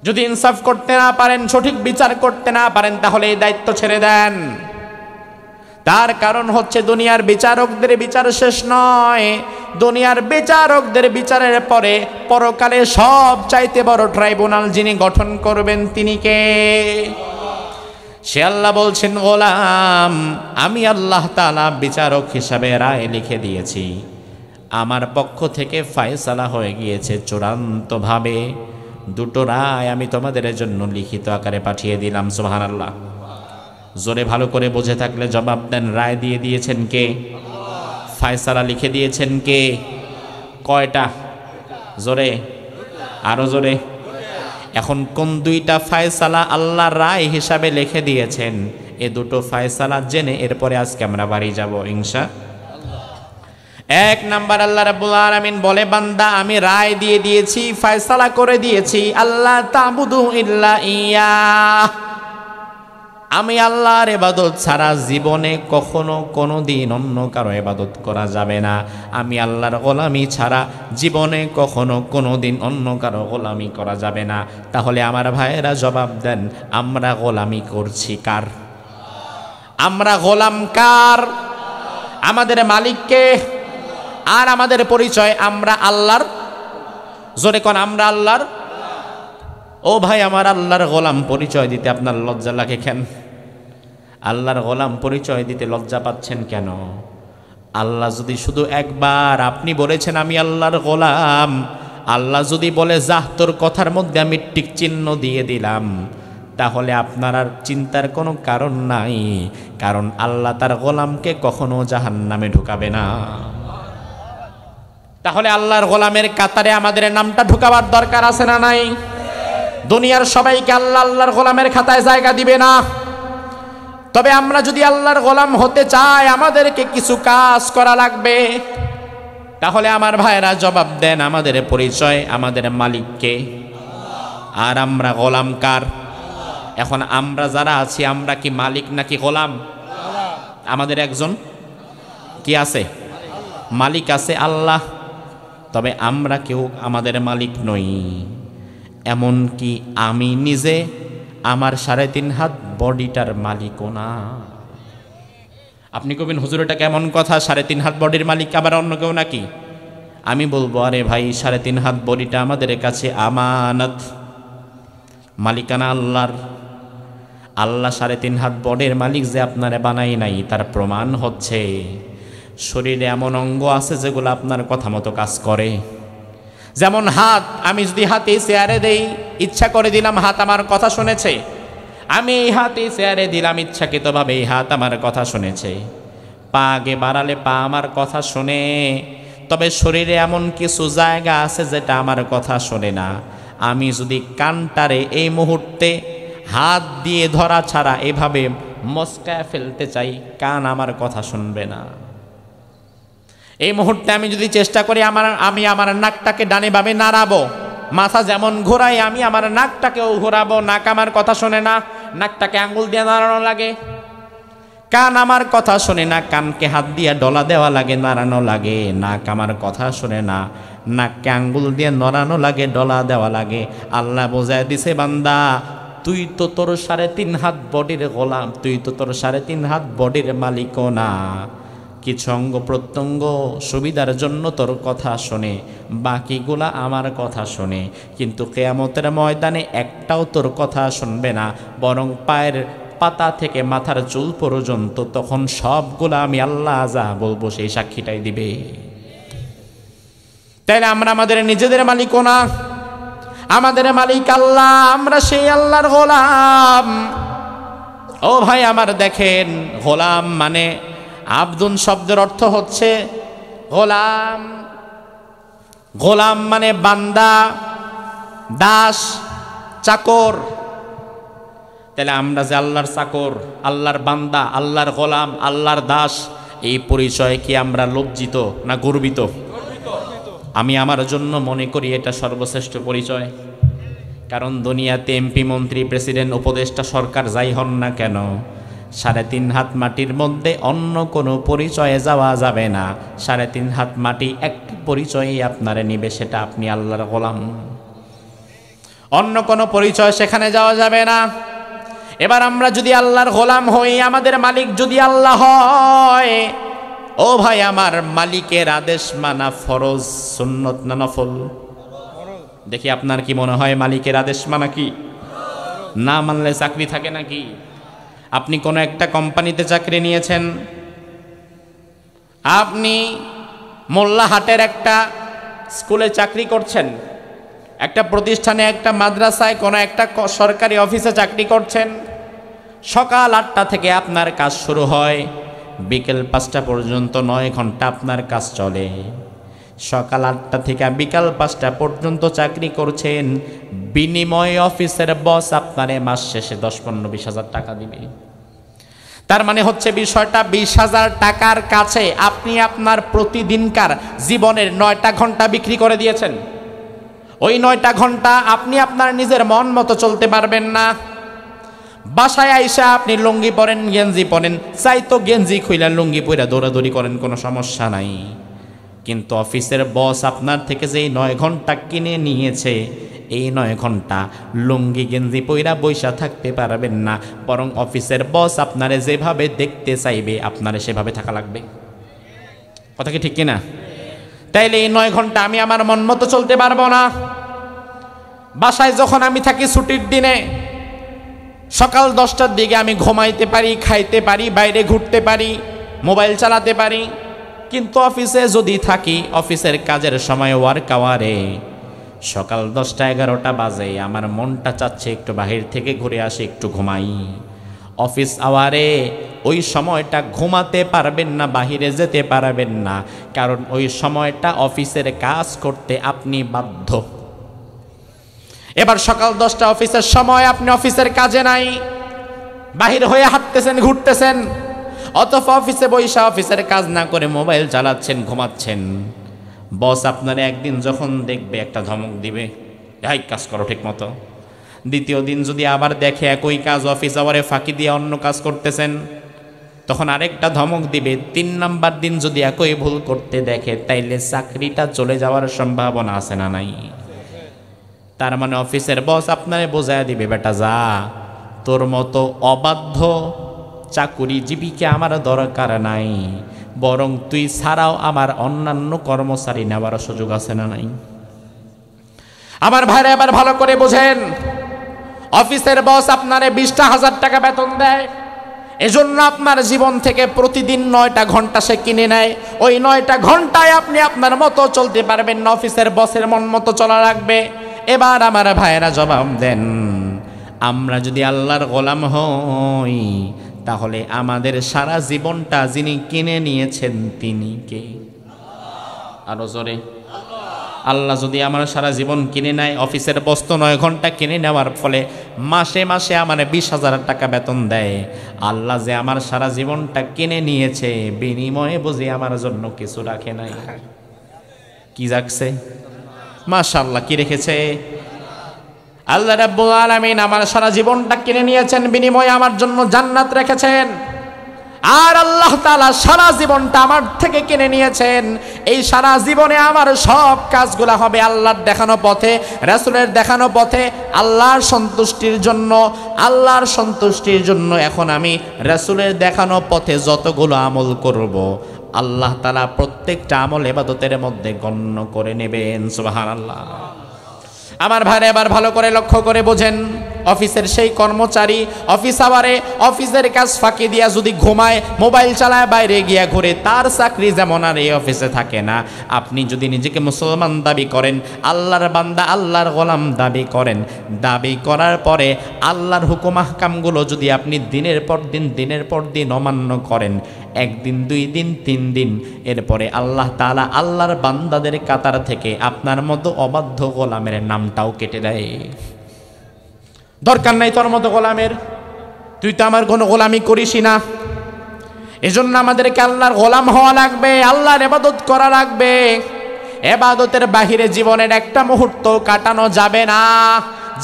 যদি ইনসাফ করতে না পারেন, সঠিক বিচার করতে না পারেন, তাহলে এই দায়িত্ব ছেড়ে দেন। তার কারণ হচ্ছে দুনিয়ার বিচারকদের বিচার শেষ নয়, দুনিয়ার বিচারকদের বিচারের পরে পরকালে সব চাইতে বড় ট্রাইব্যুনাল যিনি গঠন করবেন তিনি কে? সে আল্লাহ বলছেন, গোলাম, আমি আল্লাহ তাআলা বিচারক হিসাবে রায় লিখে দিয়েছি, আমার পক্ষ থেকে ফয়সালা হয়ে গিয়েছে চূড়ান্তভাবে, 2টো রায় আমি তোমাদের জন্য লিখিত আকারে পাঠিয়ে দিলাম। সুবহানাল্লাহ। জোরে ভালো করে বুঝে থাকলে জবাব দেন, রায় দিয়ে দিয়েছেন কে? ফয়সালা লিখে দিয়েছেন কে? কয়টা? জোরে, আরো জোরে। এখন কোন 2টা ফয়সালা আল্লাহ রায় হিসাবে লিখে দিয়েছেন, এ 2টো ফয়সালা জেনে এরপরে আজকে আমরা বাড়ি যাব ইনশাআল্লাহ। 1 নাম্বার, আল্লাহ রাব্বুল আলামিন বলে, বান্দা আমি রায় দিয়ে দিয়েছি, ফয়সালা করে দিয়েছি, আল্লাহ তা'বুদু ইল্লা ইয়া, আমি আল্লাহর ইবাদত ছাড়া জীবনে কখনো কোনোদিন অন্য কারো ইবাদত করা যাবে না, আমি আল্লাহর গোলামি ছাড়া জীবনে কখনো কোনোদিন অন্য কারো গোলামি করা যাবে না। তাহলে আমার ভাইয়েরা জবাব দেন, আমরা গোলামি করছি কার? আমরা গোলাম কার? আমাদের মালিককে। আর আমাদের পরিচয় আমরা আল্লাহর। জোরে কোন, আমরা আল্লাহর। ও ভাই, আমার আল্লাহর গোলাম পরিচয় দিতে আপনার লজ্জা লাগে কেন? আল্লাহর গোলাম পরিচয় দিতে লজ্জা পাচ্ছেন কেন? আল্লাহ যদি শুধু একবার আপনি বলেছেন আমি আল্লাহর গোলাম, আল্লাহ যদি বলে যাহ তোর কথার মধ্যে আমি টিক চিহ্ন দিয়ে দিলাম, তাহলে আপনার আর চিন্তার কোনো কারণ নাই, কারণ আল্লাহ তার গোলামকে কখনো জাহান্নামে ঢুকাবে না। তাহলে আল্লাহর গোলামের কাতারে আমাদের নামটা ঢুকাবার দরকার আছে না নাই? দুনিয়ার সবাইকে আল্লাহ আল্লাহর গোলামের খাতায় জায়গা দিবে না। তবে আমরা যদি আল্লাহর গোলাম হতে চাই আমাদেরকে কিছু কাজ করা লাগবে। তাহলে আমার ভাইরা জবাব দেন, আমাদের পরিচয় আমাদের মালিককে, আর আমরা গোলাম কার? এখন আমরা যারা আছি আমরা কি মালিক নাকি গোলাম? আমাদের একজন কি আছে? মালিক আছে, আল্লাহ। তবে আমরা কেউ আমাদের মালিক নই। এমন কি আমি নিজে আমার 3.5 হাত বডিটার মালিকও না। আপনি কবেন হুজুর এটা কেমন কথা, 3.5 হাত বডির মালিক আবার অন্য কেউ নাকি? আমি বলবো, আরে ভাই 3.5 হাত বডিটা আমাদের কাছে আমানত, মালিকানা আল্লাহর। আল্লাহ 3.5 হাত বডির মালিক যে আপনারে বানাই নাই তার প্রমাণ হচ্ছে শরীরে এমন অঙ্গ আছে যেগুলো আপনার কথা মতো কাজ করে। যেমন হাত, আমি যদি হাতে চেয়ারে দেই, ইচ্ছা করে দিলাম, হাত আমার কথা শুনেছে। আমি এই হাতে চেয়ারে দিলাম, ইচ্ছাকৃতভাবে এই হাত আমার কথা শুনেছে। পা আগে বাড়ালে পা আমার কথা শোনে। তবে শরীরে এমন কিছু জায়গা আছে যেটা আমার কথা শোনে না। আমি যদি কানটারে এই মুহূর্তে হাত দিয়ে ধরা ছাড়া এভাবে মস্কায় ফেলতে চাই, কান আমার কথা শুনবে না। এই মুহূর্তে আমি যদি চেষ্টা করি আমি আমার নাকটাকে ডানে বামে নাড়াবো, মাথা যেমন ঘোরাই আমি আমার নাকটাকেও ঘোরাবো, নাক আমার কথা শোনে না, নাকটাকে আঙ্গুল দিয়ে নাড়ানো লাগে। কান আমার কথা শোনে না, কানকে হাত দিয়ে ডলা দেওয়া লাগে, নাড়ানো লাগে। নাক আমার কথা শোনে না, নাককে আঙ্গুল দিয়ে নড়ানো লাগে, ডলা দেওয়া লাগে। আল্লাহ বোঝায় দিছে, বান্দা তুই তো তোর 3.5 হাত বডির গোলাম, তুই তো তোর 3.5 হাত বডির মালিকও না। কিছু অঙ্গ প্রত্যঙ্গ সুবিধার জন্য তোর কথা শোনে, বাকিগুলা আমার কথা শোনে। কিন্তু কিয়ামতের ময়দানে একটাও তোর কথা শুনবে না, বরং পায়ের পাতা থেকে মাথার চুল পর্যন্ত তখন সবগুলা আমি আল্লাহ যা বলবো সেই সাক্ষীটাই দিবে। তাইলে আমরা আমাদের নিজেদের মালিকও না, আমাদের মালিক আল্লাহ, আমরা সেই আল্লাহর গোলাম। ও ভাই আমার দেখেন, গোলাম মানে আব্দুন শব্দের অর্থ হচ্ছে গোলাম। গোলাম মানে বান্দা, দাস, চাকর। তাহলে আমরা যে আল্লাহর চাকর, আল্লাহর বান্দা, আল্লাহর গোলাম, আল্লাহর দাস, এই পরিচয় কি আমরা লজ্জিত না গর্বিত? আমি আমার জন্য মনে করি এটা সর্বশ্রেষ্ঠ পরিচয়। কারণ দুনিয়াতে এমপি, মন্ত্রী, প্রেসিডেন্ট, উপদেষ্টা, সরকার যাই হন না কেন, 3.5 হাত মাটির মধ্যে অন্য কোনো পরিচয়ে যাওয়া যাবে না। 3.5 হাত মাটি একটি পরিচয়ই আপনারে নিবে, সেটা আপনি আল্লাহর গোলাম। অন্য কোনো পরিচয় সেখানে যাওয়া যাবে না। এবার আমরা যদি আল্লাহর গোলাম হই, আমাদের মালিক যদি আল্লাহ হয়, ও ভাই আমার, মালিকের আদেশ মানা ফরজ, সুন্নত না নফল? দেখি আপনার কি মনে হয়, মালিকের আদেশ মানা কি? না মানলে চাকরি থাকে নাকি? আপনি কোনো একটা কোম্পানিতে চাকরি নিয়েছেন, আপনি মোল্লাহাটের একটা স্কুলে চাকরি করছেন, একটা প্রতিষ্ঠানে, একটা মাদ্রাসায়, কোনো একটা সরকারি অফিসে চাকরি করছেন। সকাল 8টা থেকে আপনার কাজ শুরু হয়, বিকেল 5টা পর্যন্ত 9 ঘন্টা আপনার কাজ চলে। সকাল 8টা থেকে বিকাল 5টা পর্যন্ত চাকরি করছেন, বিনিময়ে অফিসের বস আপনারে মাস শেষে 10, 15, 20 হাজার টাকা দিবে। তার মানে হচ্ছে বিষয়টা 20,000 টাকার কাছে আপনি আপনার প্রতিদিনকার জীবনের 9টা ঘন্টা বিক্রি করে দিয়েছেন। ওই 9টা ঘন্টা আপনি আপনার নিজের মন মতো চলতে পারবেন না। বাসায় আইসা আপনি লুঙ্গি পরেন, গেঞ্জি পরেন, চাই তো গেঞ্জি খুইলা লুঙ্গি পইরা দৌড়াদৌড়ি করেন, কোনো সমস্যা নাই। কিন্তু অফিসের বস আপনার থেকে যেই 9 ঘন্টা কিনে নিয়েছে, এই 9 ঘন্টা লুঙ্গি গেঞ্জি পইরা বৈশা থাকতে পারবেন না, বরং অফিসের বস আপনারে যেভাবে দেখতে চাইবে আপনারে সেভাবে থাকা লাগবে। কথা কি ঠিক কিনা? তাইলে এই 9 ঘন্টা আমি আমার মন মতো চলতে পারবো না। বাসায় যখন আমি থাকি ছুটির দিনে, সকাল 10টার দিকে আমি ঘুমাইতে পারি, খাইতে পারি, বাইরে ঘুরতে পারি, মোবাইল চালাতে পারি। কিন্তু অফিসে যদি থাকি, অফিসের কাজের সময় ওয়ার্ক আওয়ারে সকাল 10টা-11টা বাজে, আমার মনটা চাচ্ছে একটু বাহির থেকে ঘুরে আসি, একটু ঘুমাই। অফিস আওয়ারে ওই সময়টা ঘুমাতে পারবেন না, বাহিরে যেতে পারবেন না, কারণ ওই সময়টা অফিসের কাজ করতে আপনি বাধ্য। এবার সকাল 10টা অফিসের সময়, আপনি অফিসের কাজে নাই, বাহির হয়ে হাঁটতেছেন, ঘুরতেছেন, অথচ অফিসে বৈশা অফিসের কাজ না করে মোবাইল চালাচ্ছেন, ঘুমাচ্ছেন। বস আপনারা একদিন যখন দেখবে একটা ধমক দিবে, এই কাজ করো ঠিক মতো। দ্বিতীয় দিন যদি আবার দেখে একই কাজ অফিস আওয়ারে ফাঁকি দিয়ে অন্য কাজ করতেছেন, তখন আরেকটা ধমক দিবে। 3 নাম্বার দিন যদি একই ভুল করতে দেখে, তাইলে চাকরিটা চলে যাওয়ার সম্ভাবনা আছে না নাই? তার মানে অফিসের বস আপনারে বোঝায় দিবে, বেটা যা, তোর মতো অবাধ্য চাকুরিজীবীকে আমার দরকার নাই, বরং তুই ছাড়াও আমার অন্যান্য কর্মচারী নেওয়ার সুযোগ আছে না নাই? আমার ভাইরা এবার ভালো করে বোঝেন, অফিসের বস আপনারে 20,000 টাকা বেতন দেয়, এজন্য আপনার জীবন থেকে প্রতিদিন 9টা ঘন্টা সে কিনে নেয়। ওই 9টা ঘন্টায় আপনি আপনার মতো চলতে পারবেন না, অফিসের বসের মন মতো চলা লাগবে। এবার আমার ভাইয়েরা জবাব দেন, আমরা যদি আল্লাহর গোলাম হই, তাহলে আমাদের সারা জীবনটা যিনি কিনে নিয়েছেন তিনি কে? আরো জোরে। আল্লাহ যদি আমার সারা জীবন কিনে নেয়, অফিসের বস তো 9 ঘন্টা কিনে নেওয়ার ফলে মাসে মাসে আমার 20,000 টাকা বেতন দেয়, আল্লাহ যে আমার সারা জীবনটা কিনে নিয়েছে, বিনিময়ে বুঝি আমার জন্য কিছু রাখে নাই? কি রাখছে? মাশাআল্লাহ, কি রেখেছে? আল্লাহ রাব্বুল আলামিন আমার সারা জীবনটা কিনে নিয়েছেন, বিনিময়ে আমার জন্য জান্নাত রেখেছেন। আর আল্লাহ তাআলা সারা জীবনটা আমার থেকে কিনে নিয়েছেন। এই সারা জীবনে আমার সব কাজগুলো হবে আল্লাহর দেখানো পথে, রাসূলের দেখানো পথে, আল্লাহর সন্তুষ্টির জন্য। আল্লাহর সন্তুষ্টির জন্য এখন আমি রাসূলের দেখানো পথে যতগুলো আমল করব, আল্লাহ তাআলা প্রত্যেকটা আমল ইবাদতের মধ্যে গণ্য করে নেবেন। সুবহানাল্লাহ। আমার ভাইরা এবার ভালো করে লক্ষ্য করে বোঝেন, অফিসের সেই কর্মচারী অফিস আওয়ারে অফিসের কাজ ফাঁকি দিয়া যদি ঘুমায়, মোবাইল চালায়, বাইরে গিয়া ঘুরে, তার চাকরি যেমন আর এই অফিসে থাকে না। আপনি যদি নিজেকে মুসলমান দাবি করেন, আল্লাহর বান্দা, আল্লাহর গোলাম দাবি করেন, দাবি করার পরে আল্লাহর হুকুম আহকামগুলো যদি আপনি দিনের পর দিন অমান্য করেন, 1 দিন 2 দিন 3 দিন, এরপরে আল্লাহ তাআলা আল্লাহর বান্দাদের কাতার থেকে আপনার মতো অবাধ্য গোলামের নামটাও কেটে দেয়। দরকার নাই তোর মতো গোলামের, তুই তো আমার কোনো গোলামি করিসই না। এজন্য আমাদেরকে আল্লাহর গোলাম হওয়া লাগবে, আল্লাহর ইবাদত করা লাগবে। ইবাদতের বাহিরে জীবনের একটা মুহূর্ত কাটানো যাবে না।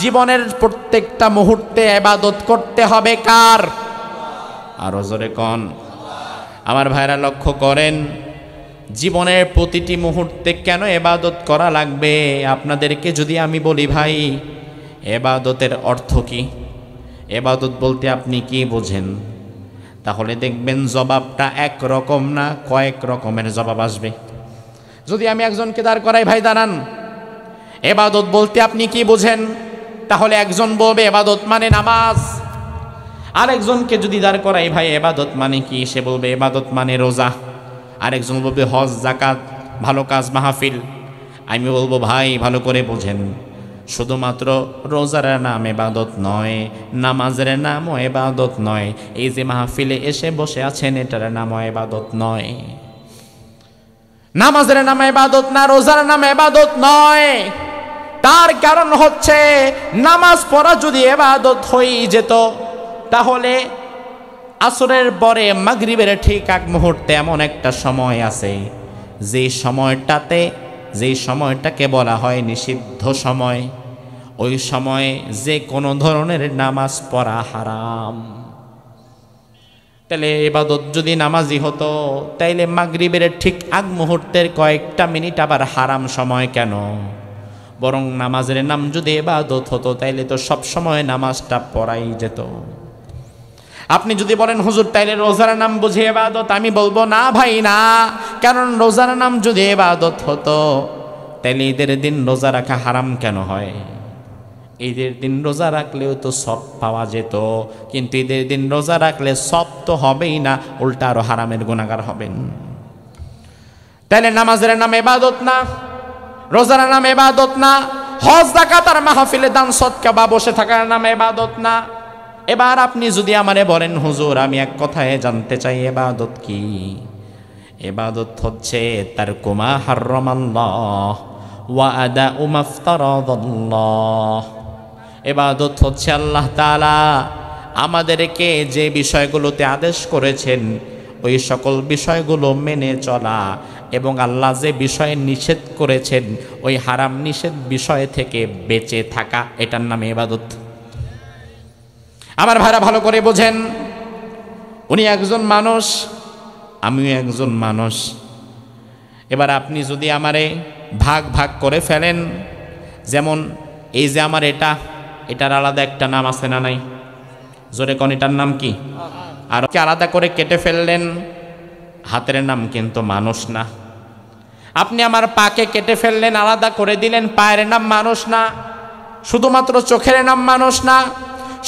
জীবনের প্রত্যেকটা মুহূর্তে ইবাদত করতে হবে কার? আরো জোরে কোন? আমার ভাইরা লক্ষ্য করেন, জীবনের প্রতিটি মুহূর্তে কেন ইবাদত করা লাগবে? আপনাদেরকে যদি আমি বলি, ভাই ইবাদতের অর্থ কি, ইবাদত বলতে আপনি কি বোঝেন, তাহলে দেখবেন জবাবটা এক রকম না, কয়েক রকমের জবাব আসবে। যদি আমি একজনকে দাঁড় করাই, ভাই দাঁড়ান, ইবাদত বলতে আপনি কি বোঝেন, তাহলে একজন বলবে ইবাদত মানে নামাজ। আরেকজনকে যদি দাঁড় করাই, ভাই ইবাদত মানে কি, সে বলবে ইবাদত মানে রোজা। আরেকজন বলবে হজ, যাকাত, ভালো কাজ, মাহফিল। আমি বলবো, ভাই ভালো করে বোঝেন, শুধুমাত্র রোজার নাম ইবাদত নয়, নামাজের নামও ইবাদত নয়, এই যে মাহফিলে এসে বসে আছেন এটার নামও ইবাদত নয়। নামাজের নাম ইবাদত না, রোজার নাম ইবাদত নয়। তার কারণ হচ্ছে, নামাজ পড়া যদি ইবাদত হয়ে যেত, তাহলে আসরের পরে মাগরিবের ঠিক আগ মুহূর্তে এমন একটা সময় আছে, যেই সময়টাকে বলা হয় নিষিদ্ধ সময়। ওই সময়ে যে কোনো ধরনের নামাজ পড়া হারাম। তাহলে ইবাদত যদি নামাজি হতো, তাইলে মাগরিবের ঠিক আগ মুহূর্তের কয়েকটা মিনিট আবার হারাম সময় কেন? বরং নামাজের নাম যদি ইবাদত হতো, তাইলে তো সব সময় নামাজটা পড়াই যেত। আপনি যদি বলেন, হুজুর তাইলে রোজার নাম বুঝে ইবাদত, আমি বলবো না ভাই না। কারণ রোজার নাম যদি ইবাদত হতো, তাইলে ঈদের দিন রোজা রাখা হারাম কেন হয়? ঈদের দিন রোজা রাখলেও তো সব পাওয়া যেত, কিন্তু ঈদের দিন রোজা রাখলে সব তো হবেই না, উল্টা আরো হারামের গুনাহগার হবেন। তাইলে নামাজের নাম ইবাদত না, রোজার নাম ইবাদত না, হজ যাকাত আর মাহফিলে দান সদকা বা বসে থাকার নাম ইবাদত না। এবার আপনি যদি আমারে বলেন হুজুর আমি এক কথায় জানতে চাই ইবাদত কি? ইবাদত হচ্ছে তারকু মা হারামাল্লাহ ওয়া আদাউ মা ইফতারাদাল্লাহ। ইবাদত হচ্ছে আল্লাহ তাআলা আমাদেরকে যে বিষয়গুলোতে আদেশ করেছেন ওই সকল বিষয়গুলো মেনে চলা, এবং আল্লাহ যে বিষয়ে নিষেধ করেছেন ওই হারাম নিষেধ বিষয় থেকে বেঁচে থাকা, এটার নামে ইবাদত। আমার ভাইরা ভালো করে বোঝেন, উনি একজন মানুষ, আমিও একজন মানুষ। এবার আপনি যদি আমারে ভাগ ভাগ করে ফেলেন, যেমন এই যে আমার এটার আলাদা একটা নাম আছে না নাই? জোরে কোন এটার নাম কি? আর কি আলাদা করে কেটে ফেললেন, হাতের নাম কিন্তু মানুষ না। আপনি আমার পাকে কেটে ফেললেন, আলাদা করে দিলেন, পায়ের নাম মানুষ না। শুধুমাত্র চোখের নাম মানুষ না,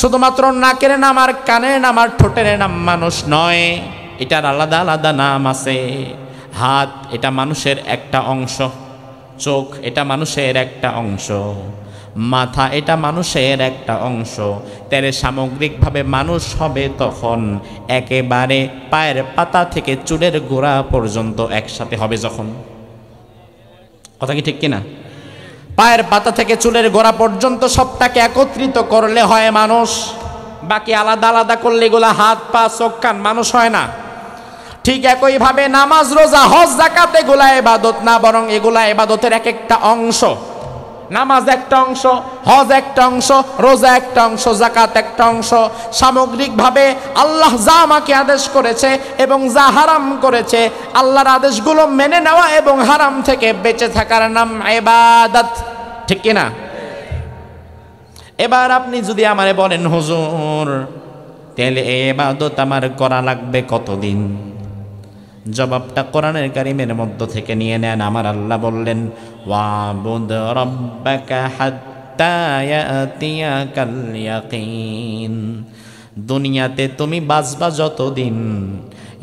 শুধুমাত্র নাকের নাম আর কানের নাম আর ঠোঁটের নাম মানুষ নয়, এটার আলাদা আলাদা নাম আছে। হাত এটা মানুষের একটা অংশ, চোখ এটা মানুষের একটা অংশ, মাথা এটা মানুষের একটা অংশ। তাহলে সামগ্রিকভাবে মানুষ হবে তখন একেবারে পায়ের পাতা থেকে চুলের গোড়া পর্যন্ত একসাথে হবে যখন। কথা কি ঠিক কিনা? পায়ের পাতা থেকে চুলের গোড়া পর্যন্ত সবটাকে একত্রিত করলে হয় মানুষ। বাকি আলাদা আলাদা করলে এগুলা হাত পা চোখ কান মানুষ হয় না। ঠিক একইভাবে নামাজ রোজা হজ যাকাত এগুলা ইবাদত না, বরং এগুলা ইবাদতের এক একটা অংশ। নামাজ একটা অংশ, হজ একটা অংশ, রোজা একটা অংশ, যাকাত একটা অংশ। সামগ্রিকভাবে আল্লাহ যা আমাকে আদেশ করেছে এবং যা হারাম করেছে, আল্লাহর আদেশগুলো মেনে নেওয়া এবং হারাম থেকে বেঁচে থাকার নাম ইবাদত। ঠিক কিনা? এবার আপনি যদি আমারে বলেন হুজুর তাহলে এই ইবাদত আমার করা লাগবে কতদিন? জবাবটা কোরআনের কারিমের মধ্য থেকে নিয়ে নেন। আমার আল্লাহ বললেন ওয়াবুদ রাব্বাকা হাত্তা ইয়াতিয়াকাল ইয়াকিন। দুনিয়াতে তুমি বাঁচবা যতদিন,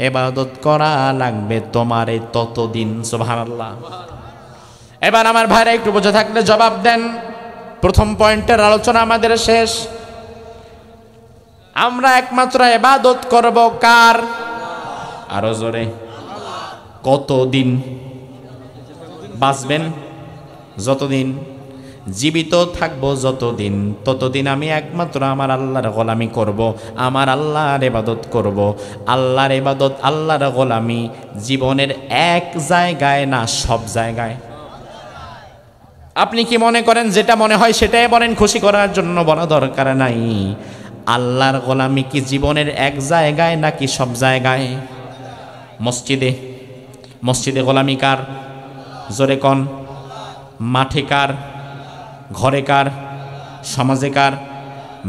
ইবাদত করা লাগবে তোমারে ততদিন। সুবহানাল্লাহ। এবার আমার ভাইরা একটু বুঝে থাকলে জবাব দেন। প্রথম পয়েন্টের আলোচনা আমাদের শেষ। আমরা একমাত্র ইবাদত করব কার? আরো জোরে। কতদিন বাঁচবেন? যতদিন জীবিত থাকবো, যতদিন ততদিন আমি একমাত্র আমার আল্লাহর গোলামি করব, আমার আল্লাহর ইবাদত করব। আল্লাহর ইবাদত, আল্লাহর গোলামি জীবনের এক জায়গায় না, সব জায়গায়। আপনি কি মনে করেন যেটা মনে হয় সেটাই বলেন, খুশি করার জন্য বলা দরকার নাই। আল্লাহর গোলামি কি জীবনের এক জায়গায় নাকি সব জায়গায়? মসজিদে, মসজিদে গোলামি কার? জোরে কন। মাঠে কার? ঘরে কার? সমাজে কার?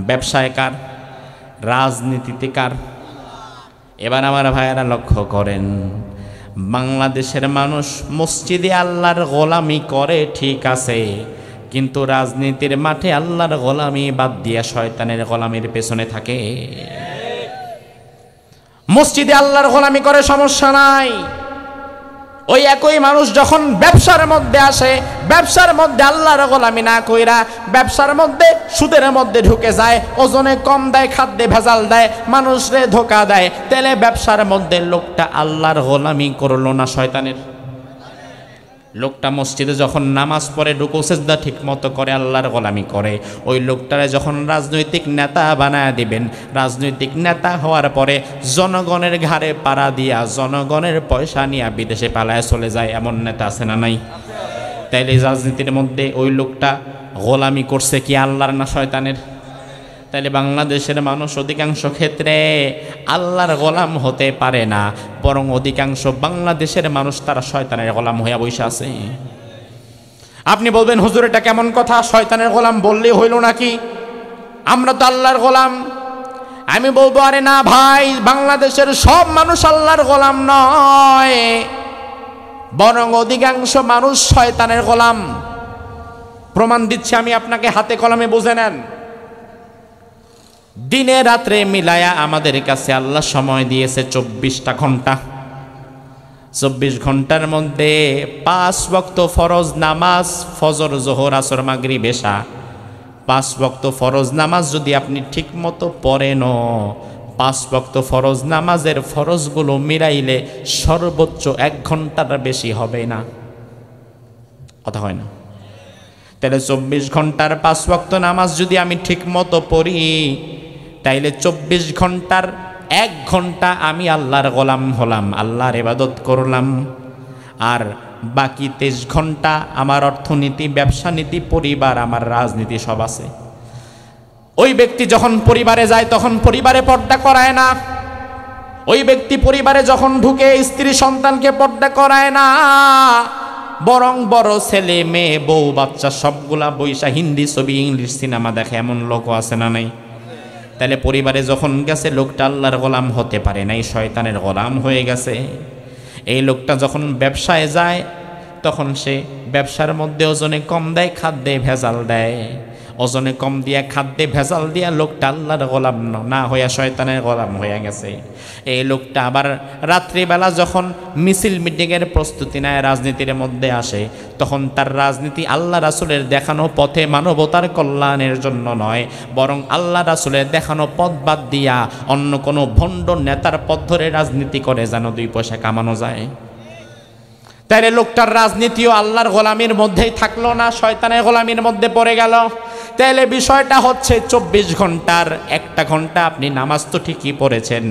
ব্যবসায় কার? রাজনীতিতে কার? এবার আমার ভাইয়েরা লক্ষ্য করেন, বাংলাদেশের মানুষ মসজিদে আল্লাহর গোলামি করে ঠিক আছে, কিন্তু রাজনীতির মাঠে আল্লাহর গোলামি বাদ দিয়া শয়তানের গোলামির পেছনে থাকে। মসজিদে আল্লাহর গোলামি করে সমস্যা নাই, ওই একই মানুষ যখন ব্যবসার মধ্যে আসে, ব্যবসার মধ্যে আল্লাহর গোলামি না কইরা ব্যবসার মধ্যে সুদের মধ্যে ঢুকে যায়, ওজনে কম দেয়, খাদ্যে ভেজাল দেয়, মানুষরে ধোকা দেয়, তাহলে ব্যবসার মধ্যে লোকটা আল্লাহর গোলামি করলো না শয়তানের? লোকটা মসজিদে যখন নামাজ পড়ে, রুকু সিজদা ঠিক মতো করে, আল্লাহর গোলামি করে, ওই লোকটারে যখন রাজনৈতিক নেতা বানায় দিবেন, রাজনৈতিক নেতা হওয়ার পরে জনগণের ঘাড়ে পাড়া দিয়া জনগণের পয়সা নিয়ে বিদেশে পালায় চলে যায়, এমন নেতা আছে না নাই? তাইলে রাজনীতির মধ্যে ওই লোকটা গোলামি করছে কি আল্লাহর না শয়তানের? তাইলে বাংলাদেশের মানুষ অধিকাংশ ক্ষেত্রে আল্লাহর গোলাম হতে পারে না, বরং অধিকাংশ বাংলাদেশের মানুষ তারা শয়তানের গোলাম হইয়া বসে আছে। আপনি বলবেন হুজুর এটা কেমন কথা, শয়তানের গোলাম বললেই হইল নাকি? আমরা তো আল্লাহর গোলাম। আমি বলবো আরে না ভাই, বাংলাদেশের সব মানুষ আল্লাহর গোলাম নয়, বরং অধিকাংশ মানুষ শয়তানের গোলাম। প্রমাণ দিচ্ছি আমি আপনাকে, হাতে কলমে বুঝে নেন। দিনে রাত্রে মিলায়া আমাদের কাছে আল্লাহ সময় দিয়েছে 24টা ঘন্টা। 24 ঘন্টার মধ্যে 5 ওয়াক্ত ফরজ নামাজ, ফজর, জোহর, আসর, মাগরিব, এশা, 5 ওয়াক্ত ফরজ নামাজ যদি আপনি ঠিক মতো পড়েন, 5 ওয়াক্ত ফরজ নামাজের ফরজগুলো মিলাইলে সর্বোচ্চ 1 ঘন্টার বেশি হবে না। কথা হয় না? তাহলে 24 ঘন্টার 5 ওয়াক্ত নামাজ যদি আমি ঠিক মতো পড়ি, তাইলে 24 ঘন্টার 1 ঘন্টা আমি আল্লাহর গোলাম হলাম, আল্লাহর ইবাদত করলাম। আর বাকি 23 ঘন্টা আমার অর্থনীতি, ব্যবসা নীতি, পরিবার, আমার রাজনীতি সব আছে। ওই ব্যক্তি যখন পরিবারে যায় তখন পরিবারে পর্দা করায় না। ওই ব্যক্তি পরিবারে যখন ঢুকে স্ত্রী সন্তানকে পর্দা করায় না, বরং বড় ছেলে মেয়ে বউ বাচ্চা সবগুলা বইসা হিন্দি ছবি, ইংলিশ সিনেমা দেখে, এমন লোকও আছে না নাই? তাহলে পরিবারে যখন গেছে লোকটা আল্লাহর গোলাম হতে পারে নাই, শয়তানের গোলাম হয়ে গেছে। এই লোকটা যখন ব্যবসায় যায় তখন সে ব্যবসার মধ্যে ওজনে কম দেয়, খাদ্যে ভেজাল দেয়, ওজনে কম দিয়া খাদ্যে ভেজাল দিয়া লোকটা আল্লাহর গোলাম না হইয়া শয়তানের গোলাম হয়ে গেছে। এই লোকটা আবার রাত্রিবেলা যখন মিছিল মিটিংয়ের প্রস্তুতি নেয়, রাজনীতির মধ্যে আসে, তখন তার রাজনীতি আল্লাহ রাসূলের দেখানো পথে মানবতার কল্যাণের জন্য নয়, বরং আল্লাহ রাসূলের দেখানো পথ বাদ দিয়া অন্য কোনো ভণ্ড নেতার পথ ধরে রাজনীতি করে যেন 2 পয়সা কামানো যায়। তাইলে লোকটার রাজনীতিও আল্লাহর গোলামির মধ্যেই থাকলো না, শয়তানের গোলামির মধ্যে পড়ে গেল। তাইলে বিষয়টা হচ্ছে 24 ঘন্টার 1টা ঘন্টা আপনি নামাজ তো ঠিকই পড়েছেন,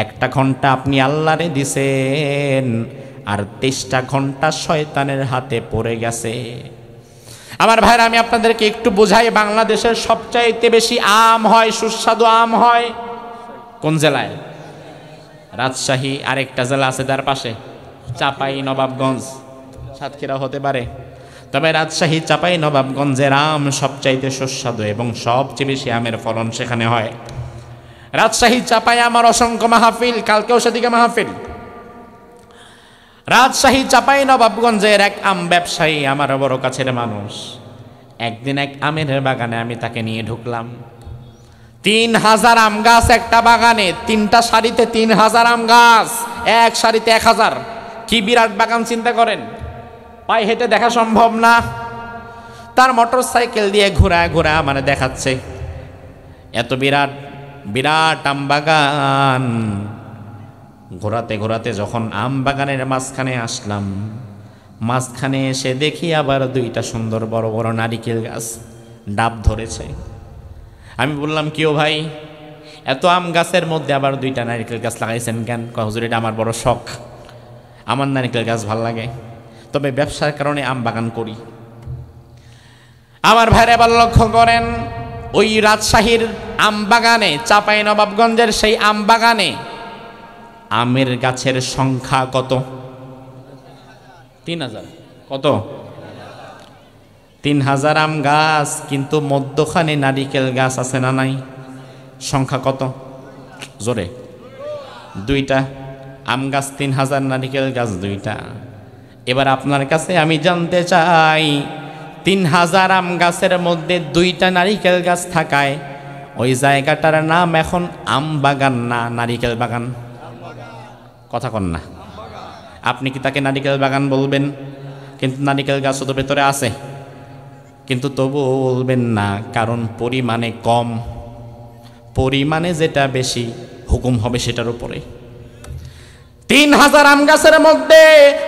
1টা ঘন্টা আপনি আল্লাহরে দিছেন, আর 23টা ঘন্টা শয়তানের হাতে পড়ে গেছে। আমার ভাইরা, আমি আপনাদেরকে একটু বোঝাই, বাংলাদেশের সবচাইতে বেশি আম হয়, সুস্বাদু আম হয় কোন জেলায়? রাজশাহী। আরেকটা জেলা আছে তার পাশে, চাপাই নবাবগঞ্জ, সাতক্ষীরা হতে পারে। তবে রাজশাহী, চাপাই নবাবগঞ্জের আম সবচাইতে সুস্বাদু এবং সবচেয়ে বেশি আমের ফলন সেখানে হয়। রাজশাহী, চাপাই আমার অসংখ্য মাহফিল, কালকেও সেদিকে মাহফিল। রাজশাহী, চাপাই নবাবগঞ্জের এক আম ব্যবসায়ী, আমার বড় কাছের মানুষ, একদিন এক আমের বাগানে আমি তাকে নিয়ে ঢুকলাম। 3000 আম গাছ একটা বাগানে, 3টা সারিতে 3000 আম গাছ, এক সারিতে 1000। কি বিরাট বাগান চিন্তা করেন, পায়ে হেঁটে দেখা সম্ভব না। তার মোটর সাইকেল দিয়ে ঘোরা মানে দেখাচ্ছে এত বিরাট বিরাট আম বাগান। ঘোরাতে ঘোরাতে যখন আম বাগানের মাঝখানে আসলাম, মাঝখানে এসে দেখি আবার 2টা সুন্দর বড় বড় নারিকেল গাছ ডাব ধরেছে। আমি বললাম, কিও ভাই, এত আম গাছের মধ্যে আবার 2টা নারিকেল গাছ লাগাইছেন কেন? হুজুর, এটা আমার বড় শখ, আমার নারিকেল গাছ ভাল লাগে, তবে ব্যবসার কারণে আম বাগান করি। আমার ভাইরা এবার লক্ষ্য করেন, ওই রাজশাহীর আম বাগানে, চাপাই নবাবগঞ্জের সেই আম বাগানে আমের গাছের সংখ্যা কত? 3000। কত? 3000 আম গাছ, কিন্তু মধ্যখানে নারিকেল গাছ আছে না নাই? সংখ্যা কত? জোরে। 2টা আম গাছ, 3000 নারিকেল গাছ 2টা। এবার আপনার কাছে আমি জানতে চাই, 3000 আম গাছের মধ্যে 2টা নারিকেল গাছ থাকায় ওই জায়গাটার নাম এখন আম বাগান না নারিকেল বাগান? কথা কন না। আপনি কি তাকে নারিকেল বাগান বলবেন? কিন্তু নারিকেল গাছও তো ভেতরে আছে, কিন্তু তবু বলবেন না, কারণ পরিমাণে কম। পরিমাণে যেটা বেশি হুকুম হবে সেটার উপরে। 3000 আম গাছের মধ্যে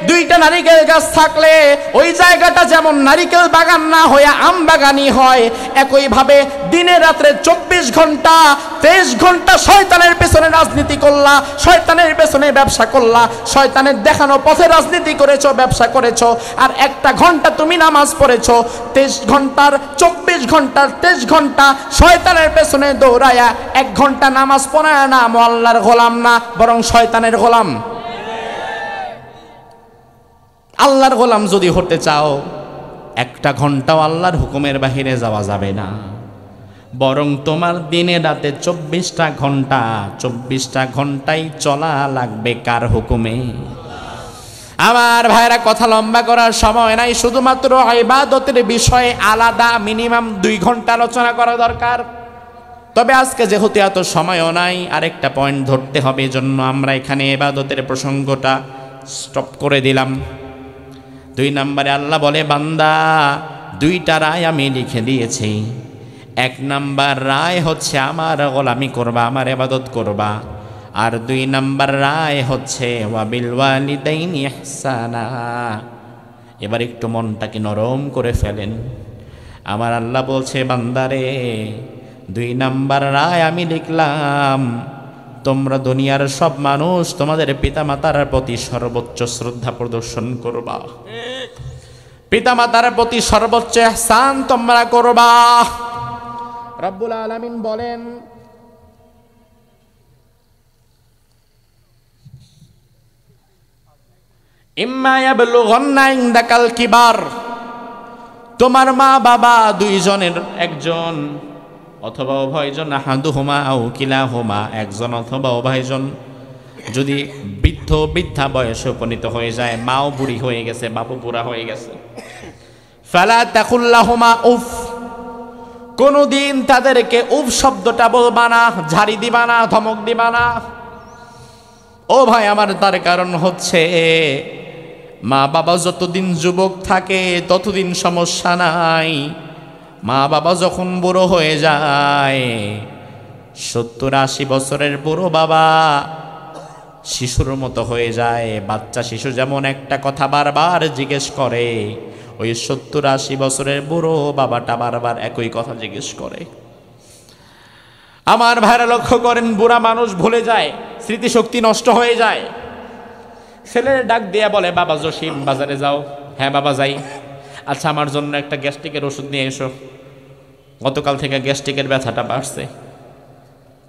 2টা নারিকেল গাছ থাকলে ওই জায়গাটা যেমন নারিকেল বাগান না হয়ে আম বাগানই হয়, একইভাবে দিনে রাত্রে 24 ঘন্টা 23 ঘন্টা শয়তানের পেছনে রাজনীতি করলা, শয়তানের পেছনে ব্যবসা করলা, শয়তানের দেখানো পথে রাজনীতি করেছো, ব্যবসা করেছো, আর 1টা ঘন্টা তুমি নামাজ পড়েছো। 23 ঘন্টার 24 ঘন্টার 23 ঘন্টা শয়তানের পেছনে দৌড়ায়া 1 ঘন্টা নামাজ পড়া না, আল্লাহর গোলাম না, বরং শয়তানের গোলাম। আল্লাহর গোলাম যদি হতে চাও, 1টা ঘন্টাও আল্লাহর হুকুমের বাহিরে যাওয়া যাবে না, বরং তোমার দিনে রাতে 24টা ঘন্টা, 24টা ঘন্টাই চলা লাগবে কার হুকুমে? আমার ভাইরা, কথা লম্বা করার সময় নাই, শুধুমাত্র ইবাদতের বিষয়ে আলাদা মিনিমাম 2 ঘন্টা আলোচনা করা দরকার। তবে আজকে যেহেতু এত সময়ও নাই, আরেকটা পয়েন্ট ধরতে হবে, জন্য আমরা এখানে ইবাদতের প্রসঙ্গটা স্টপ করে দিলাম। 2 নম্বরে আল্লাহ বলে, বান্দা 2টা রায় আমি লিখে দিয়েছি। 1 নাম্বার রায় হচ্ছে আমার গোলামি করবা, আমার ইবাদত করবা। আর 2 নাম্বার রায় হচ্ছে ওয়াবিল ওয়ালিদাইনি ইহসানা। এবার একটু মনটাকে নরম করে ফেলেন। আমার আল্লাহ বলছে, বান্দারে 2 নাম্বার রায় আমি লিখলাম, তোমরা দুনিয়ার সব মানুষ তোমাদের পিতামাতার প্রতি সর্বোচ্চ শ্রদ্ধা প্রদর্শন করবা, পিতামাতার প্রতি সর্বোচ্চ ইহসান তোমরা করবা। রব্বুল আলামিন বলেন, ইম্মা ইয়াবলুগান্না ইনদাকাল কিবার, তোমার মা বাবা 2 জনের একজন অথবা উভয়জন, আহাদুহুমা আও কিলাহুমা, একজন অথবা উভয়জন যদি বৃদ্ধা বয়সে উপনীত হয়ে যায়, মাও বুড়ি হয়ে গেছে, বাবু বুড়া হয়ে গেছে, ফালা তাকুল্লাহুমা উফ, কোনদিন তাদেরকে উফ শব্দটা বলবা না, ঝাড়ি দিবা না, ধমক দিবা না। ও ভাই আমার, তার কারণ হচ্ছে মা বাবা যতদিন যুবক থাকে ততদিন সমস্যা নাই। মা বাবা যখন বুড়ো হয়ে যায়, 70-80 বছরের বুড়ো বাবা শিশুর মতো হয়ে যায়। বাচ্চা শিশু যেমন একটা কথা বারবার জিজ্ঞেস করে, ওই 70-80 বছরের বুড়ো বাবাটা বারবার একই কথা জিজ্ঞেস করে। আমার ভাইরা লক্ষ্য করেন, বুড়া মানুষ ভুলে যায়, স্মৃতিশক্তি নষ্ট হয়ে যায়। ছেলের ডাক দিয়ে বলে, বাবা জসিম বাজারে যাও। হ্যাঁ বাবা যাই। আচ্ছা আমার জন্য একটা গ্যাস্ট্রিকের ওষুধ নিয়ে এসো, গতকাল থেকে গ্যাস্ট্রিকের ব্যথাটা বাড়ছে।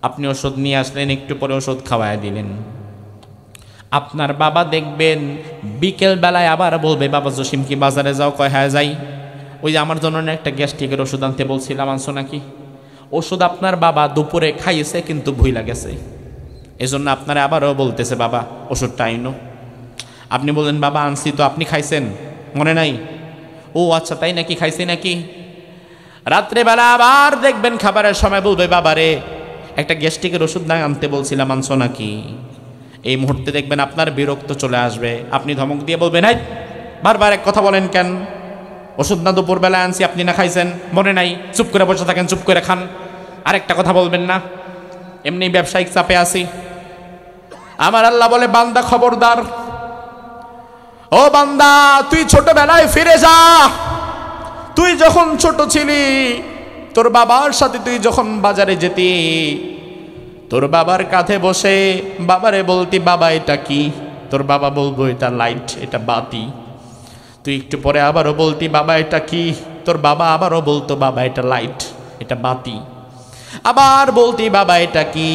আপনি ওষুধ নিয়ে আসলেন, একটু পরে ওষুধ খাওয়ায় দিলেন। আপনার বাবা দেখবেন বিকেল বেলায় আবার বলবে, বাবা জসিম কি বাজারে যাও? কয় হ্যাঁ যাই। ওই যে আমার জন্য একটা গ্যাস্ট্রিকের ওষুধ আনতে বলছিলাম, আনছো নাকি? ওষুধ আপনার বাবা দুপুরে খাইয়েছে কিন্তু ভুইলা গেছে, এজন্য আপনারা আবারও বলতেছে, বাবা ওষুধটা আইনো। আপনি বললেন, বাবা আনছি তো, আপনি খাইছেন মনে নাই? ও আচ্ছা তাই নাকি, খাইছি নাকি। রাত্রেবেলা আবার দেখবেন খাবারের সময় বলবে, বাবারে একটা গ্যাস্ট্রিকের ওষুধ না আনতে বলছিলাম, আনছো নাকি। এই মুহূর্তে দেখবেন আপনার বিরক্ত চলে আসবে, আপনি ধমক দিয়ে বলবেন, হাই বারবার এক কথা বলেন কেন? ওষুধ না দুপুরবেলা আনছি, আপনি না খাইছেন মনে নাই? চুপ করে বসে থাকেন, চুপ করে খান, আরেকটা কথা বলবেন না। এমনি ব্যবসায়িক চাপে আছি। আমার আল্লাহ বলে, বান্দা খবরদার, ও বান্দা তুই ছোটবেলায় ফিরে যা। তুই যখন ছোট ছিলি, তোর বাবার সাথে তুই যখন বাজারে যেতি, তোর বাবার কাঁধে বসে বাবারে বলতি, বাবা এটা কি? তোর বাবা বলবো, এটা লাইট, এটা বাতি। তুই একটু পরে আবারও বলতি, বাবা এটা কি? তোর বাবা আবারও বলতো, বাবা এটা লাইট, এটা বাতি। আবার বলতি, বাবা এটা কি?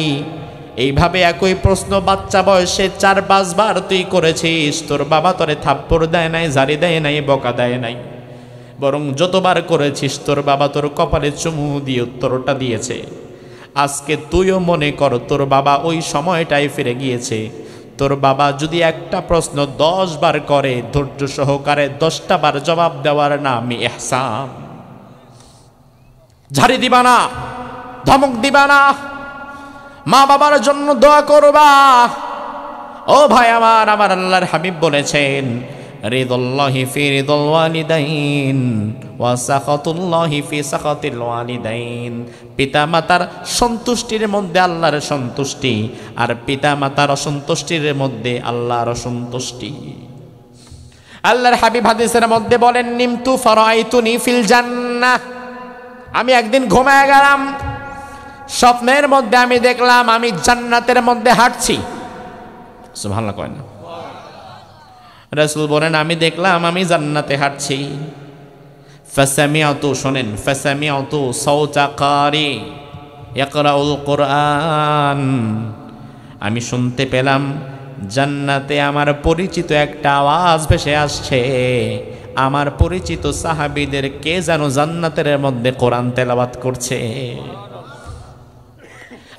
এইভাবে একই প্রশ্ন বাচ্চা বয়সে 4-5 বার তুই করেছিস। তোর বাবা তোরে থাপ্পড় দেয় নাই, জারি দেয় নাই, বকা দেয় নাই, বরং যতবার করেছিস তোর বাবা তোর কপালে চুমু দিয়ে উত্তরটা দিয়েছে। আজকে তুইও মনে কর তোর বাবা ওই সময়টাই ফিরে গিয়েছে। তোর বাবা যদি একটা প্রশ্ন 10 বার করে, ধৈর্য সহকারে 10টা বার জবাব দেওয়ার নামই ইহসান। ঝাড়ি দিবা না, ধমক দিবা না, মা বাবার জন্য দোয়া করবা। ও ভাই আমার, আমার আল্লাহর হাবিব বলেছেন, রিদুল্লাহি ফি রিদুল ওয়ালিদাইন ওয়া সাখাতুল্লাহি ফি সাখাতিল ওয়ালিদাইন। পিতামাতার সন্তুষ্টির মধ্যে আল্লাহর সন্তুষ্টি, আর পিতামাতার অসন্তুষ্টির মধ্যে আল্লাহর অসন্তুষ্টি। আল্লাহর হাবিব হাদিসের মধ্যে বলেন, নিমতু ফারাইতুনি ফিল জান্নাহ। আমি একদিন ঘুমায় গেলাম, স্বপ্নের মধ্যে আমি দেখলাম আমি জান্নাতের মধ্যে হাঁটছি। সুবহানাল্লাহ কয় না? রাসূল বলেন, আমি দেখলাম আমি জান্নাতে হাঁটছি। ফাসামিআতু, শোনেন, ফাসামিআতু সাওতা কারি ইয়াকরাউল কুরআন। আমি শুনতে পেলাম জান্নাতে আমার পরিচিত একটা আওয়াজ ভেসে আসছে। আমার পরিচিত সাহাবীদের কে যেন জান্নাতের মধ্যে কোরআন তেলাওয়াত করছে।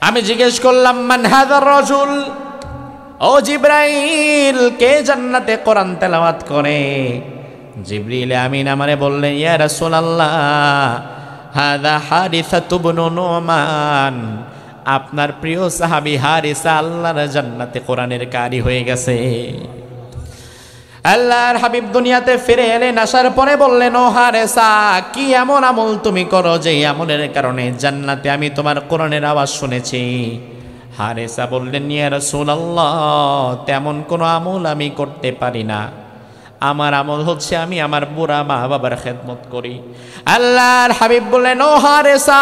আমি জিজ্ঞেস করলাম, মান হাযার রাজুল? ও জিবরাইল, কে জান্নাতে কোরআন তেলাওয়াত করে? জিবরিল আমিন আমারে বললেন, ইয়া রাসূলুল্লাহ, হাযা হারিসা ইবনু নুমান। আপনার প্রিয় সাহাবী হারিসা আল্লাহর জান্নাতে কোরআনের কারি হয়ে গেছে। আল্লাহর হাবিব দুনিয়াতে ফিরে এলেন, আসার পরে বললেন, ও হারেসা, কি এমন আমল তুমি করো যে আমলের কারণে জান্নাতে আমি তোমার কোরআনের আওয়াজ শুনেছি? হারেসা বললেন, ইয়া রাসূলুল্লাহ, তেমন কোনো আমল আমি করতে পারি না। আমার আমল হচ্ছে আমি আমার বুড়া মা বাবার খেদমত করি। আল্লাহর হাবিব বললেন, ও হারেসা,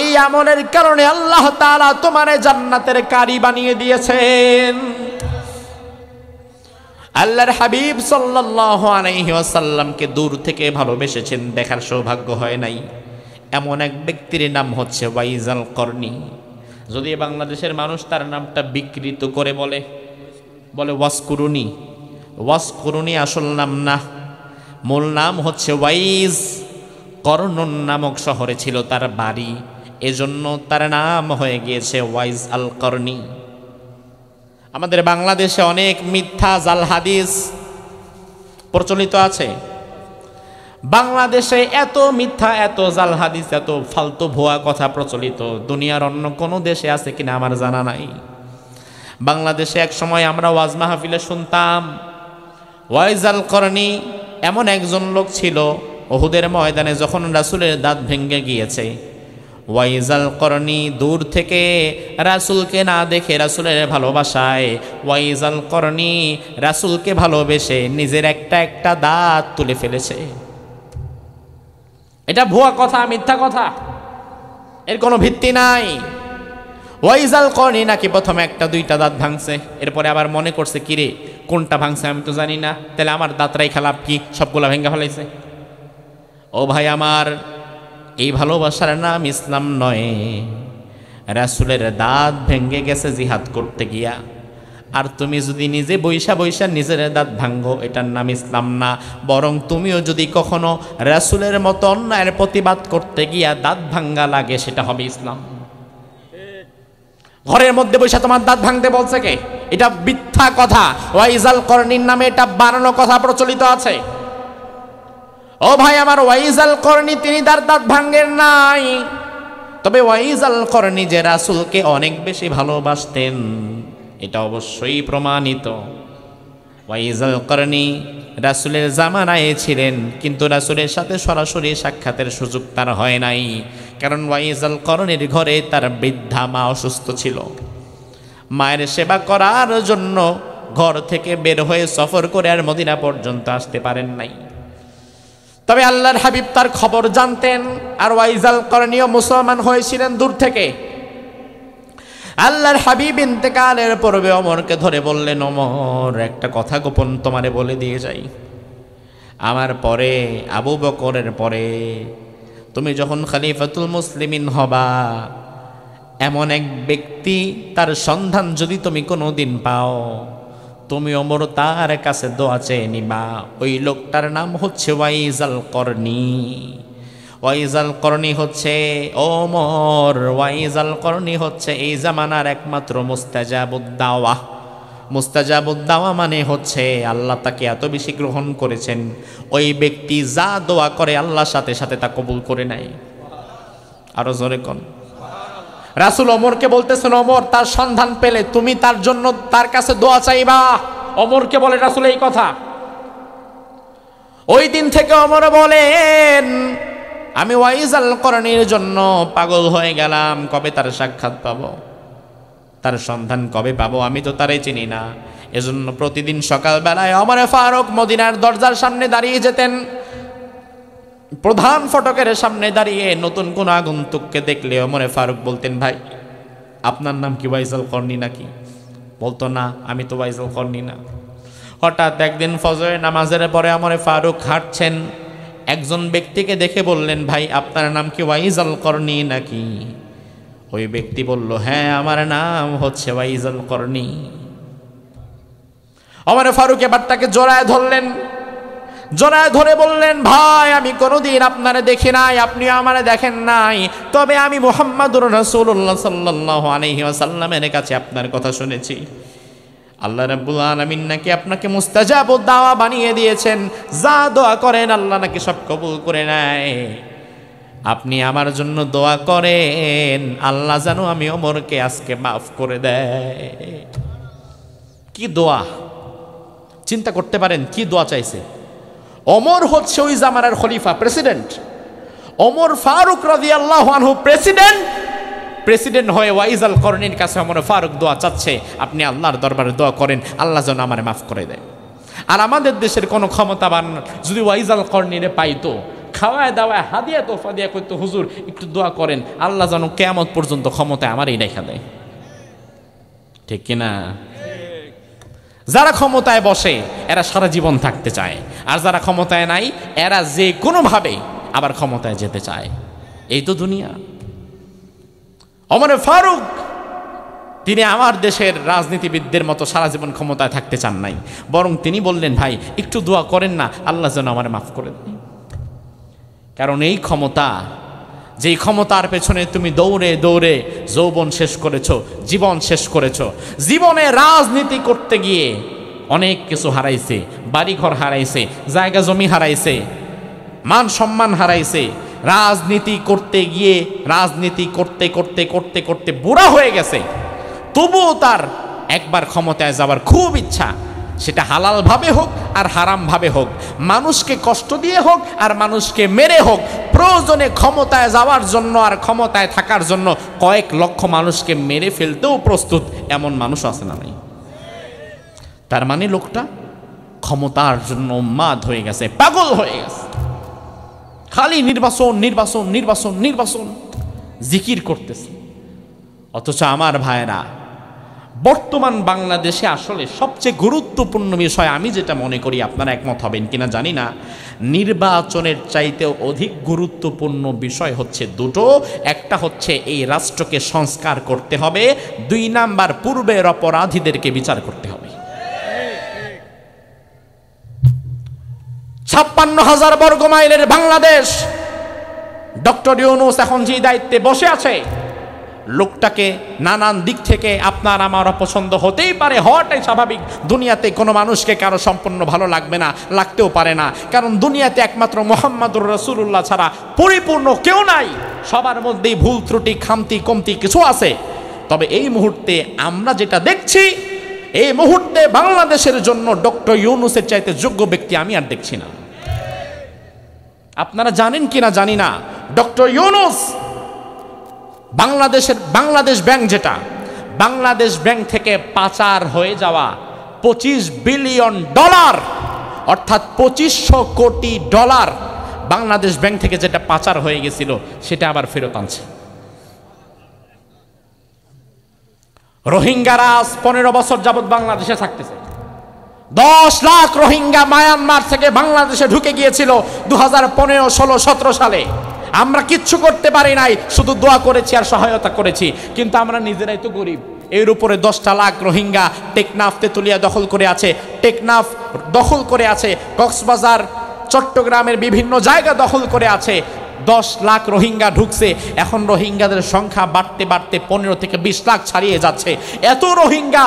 এই আমলের কারণে আল্লাহ তাআলা তোমারে জান্নাতের কারি বানিয়ে দিয়েছেন। আল্লাহর হাবিব সাল্লাল্লাহু আলাইহি ওয়াসাল্লামকে দূর থেকে ভালোবেসেছেন, দেখার সৌভাগ্য হয় নাই। এমন এক ব্যক্তির নাম হচ্ছে ওয়াইজ আল করনি। যদি বাংলাদেশের মানুষ তার নামটা বিকৃত করে বলে ওয়াসকুরুনি, ওয়াসকুরুনি আসল নাম না, মূল নাম হচ্ছে ওয়াইজ। করনুন নামক শহরে ছিল তার বাড়ি, এজন্য তার নাম হয়ে গিয়েছে ওয়াইজ আল করনি। আমাদের বাংলাদেশে অনেক মিথ্যা জাল হাদিস প্রচলিত আছে। বাংলাদেশে এত মিথ্যা, এত জাল হাদিস, এত ফালতু ভুয়া কথা প্রচলিত দুনিয়ার অন্য কোনো দেশে আছে কিনা আমার জানা নাই। বাংলাদেশে এক সময় আমরা ওয়াজ মাহফিলে শুনতাম, ওয়াইজ আল করনি এমন একজন লোক ছিল, উহুদের ময়দানে যখন রাসূলের দাঁত ভেঙে গিয়েছে, ওয়াইজ আল করনি দূর থেকে রাসূলকে না দেখে রাসূলের ভালোবাসায় ওয়াইজ আল করনি রাসূলকে ভালোবেসে নিজের একটা একটা দাঁত তুলে ফেলেছে। এটা ভুয়া কথা, মিথ্যা কথা, এর কোনো ভিত্তি নাই। ওয়াইজ আল করনি নাকি প্রথমে একটা দুইটা দাঁত ভাঙছে, এরপরে আবার মনে করছে, কিরে কোনটা ভাঙছে আমি তো জানি না, তাহলে আমার দাঁতরাই খারাপ, কি সবগুলা ভেঙে ফেলাইছে? ও ভাই আমার, এই ভালোবাসার নাম ইসলাম নয়। রাসূলের দাঁত ভেঙে গেছে জিহাদ করতে গিয়া, আর তুমি যদি নিজে বৈশা বৈশা নিজের দাঁত ভাঙ্গো, এটার নাম ইসলাম না। বরং তুমিও যদি কখনো রাসূলের মতো অন্যায়ের প্রতিবাদ করতে গিয়া দাঁত ভাঙ্গা লাগে, সেটা হবে ইসলাম। ঘরের মধ্যে বৈশা তোমার দাঁত ভাঙতে বলছে কে? এটা মিথ্যা কথা। ওয়াইজ আল করনির নামে এটা বানানো কথা প্রচলিত আছে। ও ভাই আমার, ওয়াইজ আল করনি তিনি তার দাঁত ভাঙ্গেন নাই, তবে ওয়াইজ আল করনি যে রাসূলকে অনেক বেশি ভালোবাসতেন এটা অবশ্যই প্রমাণিত। ওয়াইজ আল করনি রাসূলের জামানায় ছিলেন, কিন্তু রাসূলের সাথে সরাসরি সাক্ষাতের সুযোগ তার হয় নাই, কারণ ওয়াইজ আল করনির ঘরে তার বৃদ্ধা মা অসুস্থ ছিল। মায়ের সেবা করার জন্য ঘর থেকে বের হয়ে সফর করে আর মদিনা পর্যন্ত আসতে পারেন নাই। তবে আল্লাহর হাবিব তার খবর জানতেন, আর ওয়াইজ আল করনিও মুসলমান হয়েছিলেন দূর থেকে। আল্লাহর হাবিব ইন্তেকালের পূর্বে ওমরকে ধরে বললেন, ওমর, একটা কথা গোপন তোমারে বলে দিয়ে যাই। আমার পরে, আবু বকরের পরে তুমি যখন খলিফাতুল মুসলিমিন হবা, এমন এক ব্যক্তি তার সন্ধান যদি তুমি কোনো দিন পাও, তুমি ওমর তার কাছে দোয়া চেয়ে নিবা। ওই লোকটার নাম হচ্ছে ওয়াইজ আল করনি। ওয়াইজ আল করনি হচ্ছে ওমর, ওয়াইজ আল করনি হচ্ছে এই জামানার একমাত্র মুস্তাজাবুদ দাওয়া। মুস্তাজাবুদ দাওয়া মানে হচ্ছে আল্লাহ তাকে এত বেশি গ্রহণ করেছেন, ওই ব্যক্তি যা দোয়া করে আল্লাহর সাথে সাথে তা কবুল করে নেয়। আরো জোরে কোন। রাসূল ওমরকে বলতেছেন, ওমর, তার সন্ধান পেলে তুমি তার জন্য তার কাছে দোয়া চাইবা। ওমরকে বলে রাসূল এই কথা। ওই দিন থেকে ওমর বলেন, আমি ওয়াইজ আল করনির জন্য পাগল হয়ে গেলাম, কবে তার সাক্ষাৎ পাবো, তার সন্ধান কবে পাবো, আমি তো তারে চিনি না। এজন্য প্রতিদিন সকালবেলায় ওমর ফারুক মদিনার দরজার সামনে দাঁড়িয়ে যেতেন। প্রধান ফটকের সামনে দাঁড়িয়ে নতুন কোন আগন্তুককে দেখলে ওমর ফারুক বলতেন, ভাই আপনার নাম কি ওয়াইজ আল করনি নাকি? বলতো, না, আমি তো ওয়াইজ আল করনি না। হঠাৎ একদিন ফজরের নামাজের পরে ওমর ফারুক হাঁটছেন, একজন ব্যক্তিকে দেখে বললেন, ভাই আপনার নাম কি ওয়াইজ আল করনি নাকি? ওই ব্যক্তি বলল, হ্যাঁ, আমার নাম হচ্ছে ওয়াইজ আল করনি। ওমর ফারুক এবার তাকে জড়ায় ধরলেন, জড়ায় ধরে বললেন, ভাই আমি কোনোদিন আপনারে দেখি নাই, আপনি আমারে দেখেন নাই, তবে আমি মুহাম্মাদুর রাসূলুল্লাহ সাল্লাল্লাহু আলাইহি ওয়াসাল্লামের কাছে আপনার কথা শুনেছি। আল্লাহ রাব্বুল আলামিন নাকি আপনাকে মুস্তাজাবুদ দাওয়া বানিয়ে দিয়েছেন, যা দোয়া করেন আল্লাহ নাকি সব কবুল করে নেয়। আপনি আমার জন্য দোয়া করেন, আল্লাহ জানো আমি ওমরকে আজকে মাফ করে দেয়। কি দোয়া! চিন্তা করতে পারেন কি দোয়া চাইছে। ওমর হচ্ছে ওই জামানার খলিফা, প্রেসিডেন্ট। ওমর ফারুক রাদিয়াল্লাহু আনহু প্রেসিডেন্ট হয়ে ওয়াইজাল করণীর কাছে ওমর ফারুক দোয়া চাচ্ছে, আপনি আল্লাহর দরবারে দোয়া করেন আল্লাহ যেন আমারে মাফ করে দেয়। আর আমাদের দেশের কোনো ক্ষমতাবান যদি ওয়াইজাল করণীরে পাইতো, খাওয়ায় দাওয়ায় হাদিয়া তোফা দিয়া কইতো, হুজুর একটু দোয়া করেন আল্লাহ যেন কিয়ামত পর্যন্ত ক্ষমতায় আমারই রেখা দেয়। ঠিক কিনা? যারা ক্ষমতায় বসে এরা সারা জীবন থাকতে চায়, আর যারা ক্ষমতায় নাই এরা যে কোনোভাবে আবার ক্ষমতায় যেতে চায়। এই তো দুনিয়া। ওমর ফারুক তিনি আমার দেশের রাজনীতিবিদদের মতো সারা জীবন ক্ষমতায় থাকতে চান নাই, বরং তিনি বললেন, ভাই একটু দোয়া করেন না আল্লাহ যেন আমার মাফ করে দেয়। কারণ এই ক্ষমতা, যেই ক্ষমতার পেছনে তুমি দৌড়ে দৌড়ে যৌবন শেষ করেছো, জীবন শেষ করেছো, জীবনে রাজনীতি করতে গিয়ে অনেক কিছু হারাইছে, বাড়িঘর হারাইছে, জায়গা জমি হারাইছে, মান সম্মান হারাইছে। রাজনীতি করতে গিয়ে রাজনীতি করতে করতে করতে করতে বুড়া হয়ে গেছে, তবুও তার একবার ক্ষমতায় যাওয়ার খুব ইচ্ছা। সেটা হালাল ভাবে হোক আর হারাম ভাবে হোক, মানুষকে কষ্ট দিয়ে হোক আর মানুষকে মেরে হোক, প্রয়োজনে ক্ষমতায় যাওয়ার জন্য আর ক্ষমতায় থাকার জন্য কয়েক লক্ষ মানুষকে মেরে ফেলতেও প্রস্তুত, এমন মানুষ আছে না নাই? তার মানে লোকটা ক্ষমতার জন্য উন্মাদ হয়ে গেছে, পাগল হয়ে গেছে, খালি নির্বাচন নির্বাচন নির্বাচন নির্বাচন জিকির করতেছে। অথচ আমার ভাইরা, বর্তমান বাংলাদেশে আসলে সবচেয়ে গুরুত্বপূর্ণ বিষয় আমি যেটা মনে করি, আপনারা একমত হবেন কিনা জানি না, নির্বাচনের চাইতেও অধিক গুরুত্বপূর্ণ বিষয় হচ্ছে দুটো। একটা হচ্ছে এই রাষ্ট্রকে সংস্কার করতে হবে, 2 নাম্বার পূর্বের অপরাধীদেরকে বিচার করতে হবে। 56,000 বর্গ মাইলের বাংলাদেশ, ডক্টর ইউনূস এখন যে দায়িত্বে বসে আছে, লোকটাকে নানান দিক থেকে আপনার আমার অপছন্দ হতেই পারে, হওয়াটাই স্বাভাবিক। দুনিয়াতে কোনো মানুষকে কারো সম্পূর্ণ ভালো লাগবে না, লাগতেও পারে না, কারণ দুনিয়াতে একমাত্র মুহাম্মাদুর রাসূলুল্লাহ ছাড়া পরিপূর্ণ কেউ নাই। সবার মধ্যেই ভুল ত্রুটি খামতি কমতি কিছু আছে। তবে এই মুহূর্তে আমরা যেটা দেখছি, এই মুহূর্তে বাংলাদেশের জন্য ডক্টর ইউনূসের চাইতে যোগ্য ব্যক্তি আমি আর দেখছি না। আপনারা জানেন কিনা জানি না, ডক্টর ইউনূস বাংলাদেশ ব্যাংক, যেটা বাংলাদেশ ব্যাংক থেকে পাচার হয়ে যাওয়া $25 বিলিয়ন, অর্থাৎ 2500 কোটি ডলার বাংলাদেশ ব্যাংক থেকে যেটা পাচার হয়ে গেছিল সেটা আবার ফেরত আনছে। রোহিঙ্গারা 15 বছর যাবৎ বাংলাদেশে থাকতেছে। 10 লাখ রোহিঙ্গা মায়ানমার থেকে বাংলাদেশে ঢুকে গিয়েছিল 2015, 16, 17 সালে। আমরা কিচ্ছু করতে পারি নাই, শুধু দোয়া করেছি আর সহায়তা করেছি। কিন্তু আমরা নিজেরাই তো গরিব। এর উপরে 10টা লাখ রোহিঙ্গা টেকনাফ তেতুলিয়া দখল করে আছে, টেকনাফ দখল করে আছে, কক্সবাজার চট্টগ্রামের বিভিন্ন জায়গা দখল করে আছে। 10 লাখ রোহিঙ্গা ঢুকছে, এখন রোহিঙ্গাদের সংখ্যা বাড়তে বাড়তে 15 থেকে 20 লাখ ছাড়িয়ে যাচ্ছে। এত রোহিঙ্গা,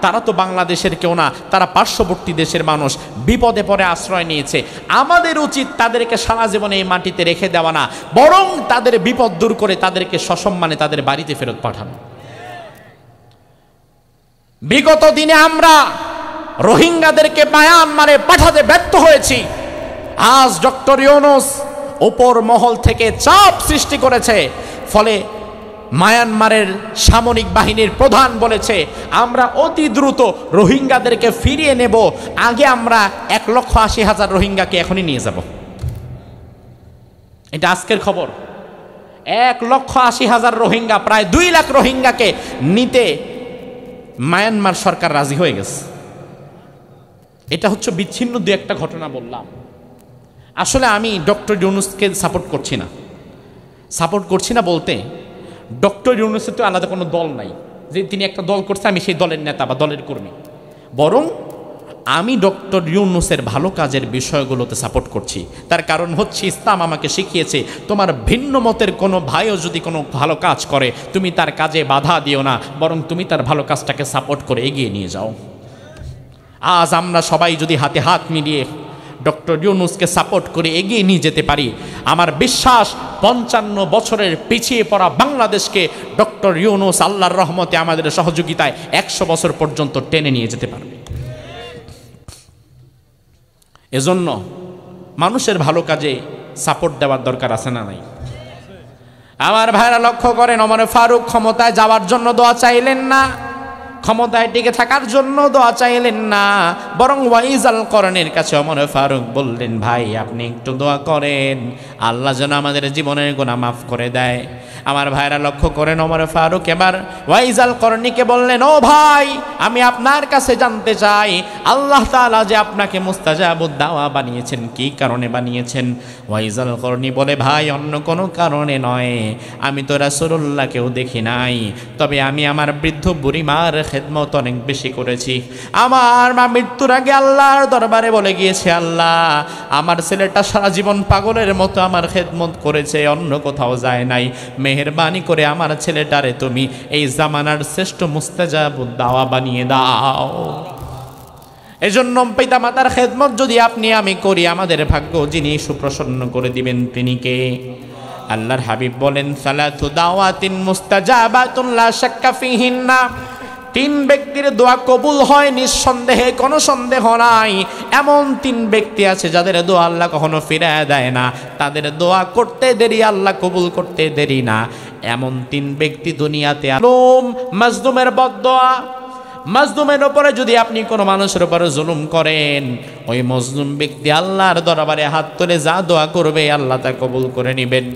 তারা তো বাংলাদেশের কেউ না, তারা পার্শ্ববর্তী দেশের মানুষ, বিপদে পড়ে আশ্রয় নিয়েছে। আমাদের উচিত তাদেরকে সারা জীবনে এই মাটিতে রেখে দেওয়া না, বরং তাদের বিপদ দূর করে তাদেরকে সসম্মানে তাদের বাড়িতে ফেরত পাঠানো। বিগত দিনে আমরা রোহিঙ্গাদেরকে মায়ানমারে পাঠাতে ব্যর্থ হয়েছি। আজ ডক্টর ইউনূস উপর মহল থেকে চাপ সৃষ্টি করেছে, ফলে মায়ানমারের সামরিক বাহিনীর প্রধান বলেছে আমরা অতি দ্রুত রোহিঙ্গাদেরকে ফিরিয়ে নেব। আগে আমরা 1,80,000 রোহিঙ্গাকে এখনই নিয়ে যাব। এটা আজকের খবর। 1,80,000 রোহিঙ্গা, প্রায় 2 লাখ রোহিঙ্গাকে নিতে মায়ানমার সরকার রাজি হয়ে গেছে। এটা হচ্ছে বিচ্ছিন্ন 2-1টা ঘটনা বললাম। আসলে আমি ডক্টর ইউনূসকে সাপোর্ট করছি না বলতে, ডক্টর ইউনূসের তো আলাদা কোনো দল নাই যে তিনি একটা দল করছে আমি সেই দলের নেতা বা দলের কর্মী, বরং আমি ডক্টর ইউনূসের ভালো কাজের বিষয়গুলোতে সাপোর্ট করছি। তার কারণ হচ্ছে ইসলাম আমাকে শিখিয়েছে তোমার ভিন্ন মতের কোনো ভাইও যদি কোনো ভালো কাজ করে তুমি তার কাজে বাধা দিও না, বরং তুমি তার ভালো কাজটাকে সাপোর্ট করে এগিয়ে নিয়ে যাও। আজ আমরা সবাই যদি হাতে হাত মিলিয়ে ডক্টর ইউনূসকে সাপোর্ট করে এগিয়ে নিয়ে যেতে পারি, আমার বিশ্বাস 55 বছরের পিছিয়ে পড়া বাংলাদেশকে ডক্টর ইউনূস আল্লাহর রহমতে আমাদের সহযোগিতায় 100 বছর পর্যন্ত টেনে নিয়ে যেতে পারবে। এজন্য মানুষের ভালো কাজে সাপোর্ট দেওয়ার দরকার আছে না নাই? আমার ভাইরা লক্ষ্য করেন, ওমর ফারুক ক্ষমতায় যাওয়ার জন্য দোয়া চাইলেন না, ক্ষমতায় টিকে থাকার জন্য দোয়া চাইলেন না, বরং ওয়াইজ আল করণের কাছে ওমর ফারুক বললেন, ভাই আপনি একটু দোয়া করেন আল্লাহ যেন আমাদের জীবনের গুনাহ মাফ করে দেয়। আমার ভাইরা লক্ষ্য করেন, ওমর ফারুক এবার ওয়াইজ আল করণীকে বললেন, ও ভাই আমি আপনার কাছে জানতে চাই আল্লাহ তাআলা যে আপনাকে মুস্তাজাবুদ দাওয়া বানিয়েছেন কি কারণে বানিয়েছেন? ওয়াইজ আল করণী বলে, ভাই অন্য কোনো কারণে নয়, আমি তো রাসূলুল্লাহকেও দেখি নাই, তবে আমি আমার বৃদ্ধ বুড়িমার খেদমত অনেক বেশি করেছি। আমার মা মৃত্যুর আগে আল্লাহর দরবারে বলে গিয়েছে, আল্লাহ আমার ছেলেটা সারা জীবন পাগলের মতো আমার খেদমত করেছে, অন্য কোথাও যায় নাই, মেহেরবানি করে আমার ছেলেটারে তুমি এই জামানার শ্রেষ্ঠ মুস্তাজাবুদ দাওয়া বানিয়ে দাও। এজন্য পিতা মাতার খেদমত যদি আপনি আমি করি, আমাদের ভাগ্য যিনি সুপ্রসন্ন করে দিবেন তিনি কে? আল্লাহর হাবিব বলেন, সালাতু দাওয়াতিন মুস্তাজাবাতুন লা শাক্কা ফিহিন্না, তিন ব্যক্তির দোয়া কবুল হয় নিঃসন্দেহে, কোনো সন্দেহ নাই। এমন তিন ব্যক্তি আছে যাদের দোয়া আল্লাহ কখনো ফিরায় দেয় না, তাদের দোয়া করতে দেরি আল্লাহ কবুল করতে দেরি না। এমন তিন ব্যক্তি দুনিয়াতে মাজলুমের বদদোয়া, মাজলুমের উপরে যদি আপনি কোনো মানুষের উপরে জুলুম করেন, ওই মজলুম ব্যক্তি আল্লাহর দরবারে হাত তুলে যা দোয়া করবে আল্লাহ তা কবুল করে নেবেন।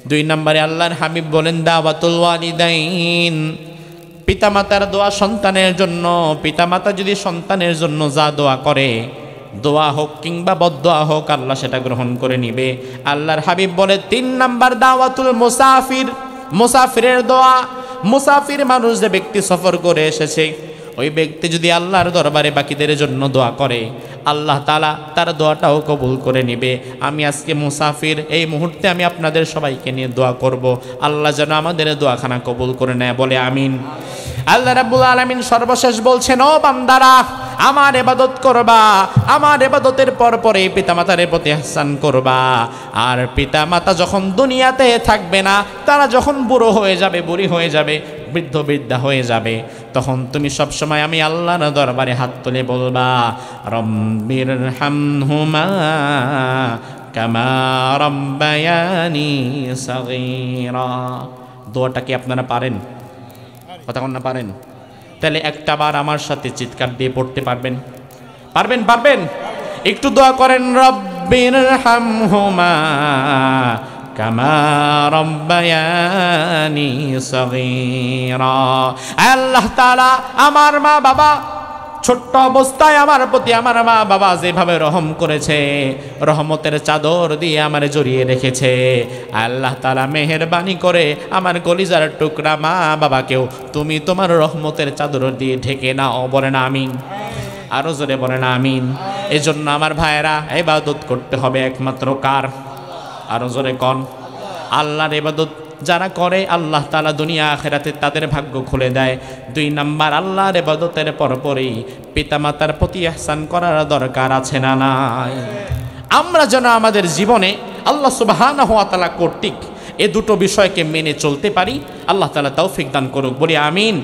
দুই নম্বরে আল্লাহর হাবিব বলেন, দাওয়াতুল ওয়ালিদাইন, পিতামাতার দোয়া সন্তানের জন্য। পিতামাতা যদি সন্তানের জন্য যা দোয়া করে, দোয়া হোক কিংবা বদদোয়া হোক, আল্লাহ সেটা গ্রহণ করে নিবে। আল্লাহর হাবিব বলে, তিন নাম্বার দাওয়াতুল মুসাফির, মুসাফিরের দোয়া। মুসাফির মানুষ যে ব্যক্তি সফর করে এসেছে, ওই ব্যক্তি যদি আল্লাহর দরবারে বাকিদের জন্য দোয়া করে, আল্লাহ তাআলা তার দোয়াটাও কবুল করে নেবে। আমি আজকে মুসাফির, এই মুহূর্তে আমি আপনাদের সবাইকে নিয়ে দোয়া করব, আল্লাহ যেন আমাদের দোয়াখানা কবুল করে নেয়, বলে আমিন। আল্লাহ রাব্বুল আলামিন সর্বশেষ বলছেন, ও বান্দারা আমার ইবাদত করবা, আমার ইবাদতের পর পরে পিতামাতার প্রতি ইহসান করবা। আর পিতামাতা যখন দুনিয়াতে থাকবে না, তারা যখন বুড়ো হয়ে যাবে, বুড়ি হয়ে যাবে, বৃদ্ধ বৃদ্ধা হয়ে যাবে, তখন তুমি সবসময় আমি আল্লাহর দরবারে হাত তুলে বলবা, রব্বিরহামহুমা কামা রাব্বায়ানি সাগীরা। দোয়াটা কি আপনারা পারেন? কথা না পারেন? তাহলে একটা বার আমার সাথে চিৎকার দিয়ে পড়তে পারবেন? পারবেন? পারবেন? একটু দোয়া করেন, রব্বিরহামহুমা কামা রাব্বায়ানি সাগীরা। আল্লাহ তাআলা আমার মা বাবা ছোট্ট অবস্থায় আমার প্রতি আমার মা বাবা যেভাবে রহম করেছে, রহমতের চাদর দিয়ে আমার জড়িয়ে রেখেছে, আল্লাহ তাআলা মেহেরবানি করে আমার কলিজার টুকরা মা বাবাকেও তুমি তোমার রহমতের চাদর দিয়ে ঢেকে নাও, বলেন আমিন। আরো জোরে বলেন আমিন। এজন্য আমার ভাইয়েরা, ইবাদত করতে হবে একমাত্র কার? আরো জোরে কোন? আল্লাহর ইবাদত যারা করে আল্লাহ তাআলা দুনিয়া আখিরাতে তাদের ভাগ্য খুলে দেয়। দুই নাম্বার, আল্লাহর ইবাদতের পরপরই পিতামাতার প্রতি ইহসান করার দরকার আছে না নাই? আমরা যেন আমাদের জীবনে আল্লাহ সুবহানাহু ওয়া তাআলা কর্তৃক এ দুটো বিষয়কে মেনে চলতে পারি। আল্লাহ তাআলা তৌফিক দান করুক, বলি আমিন।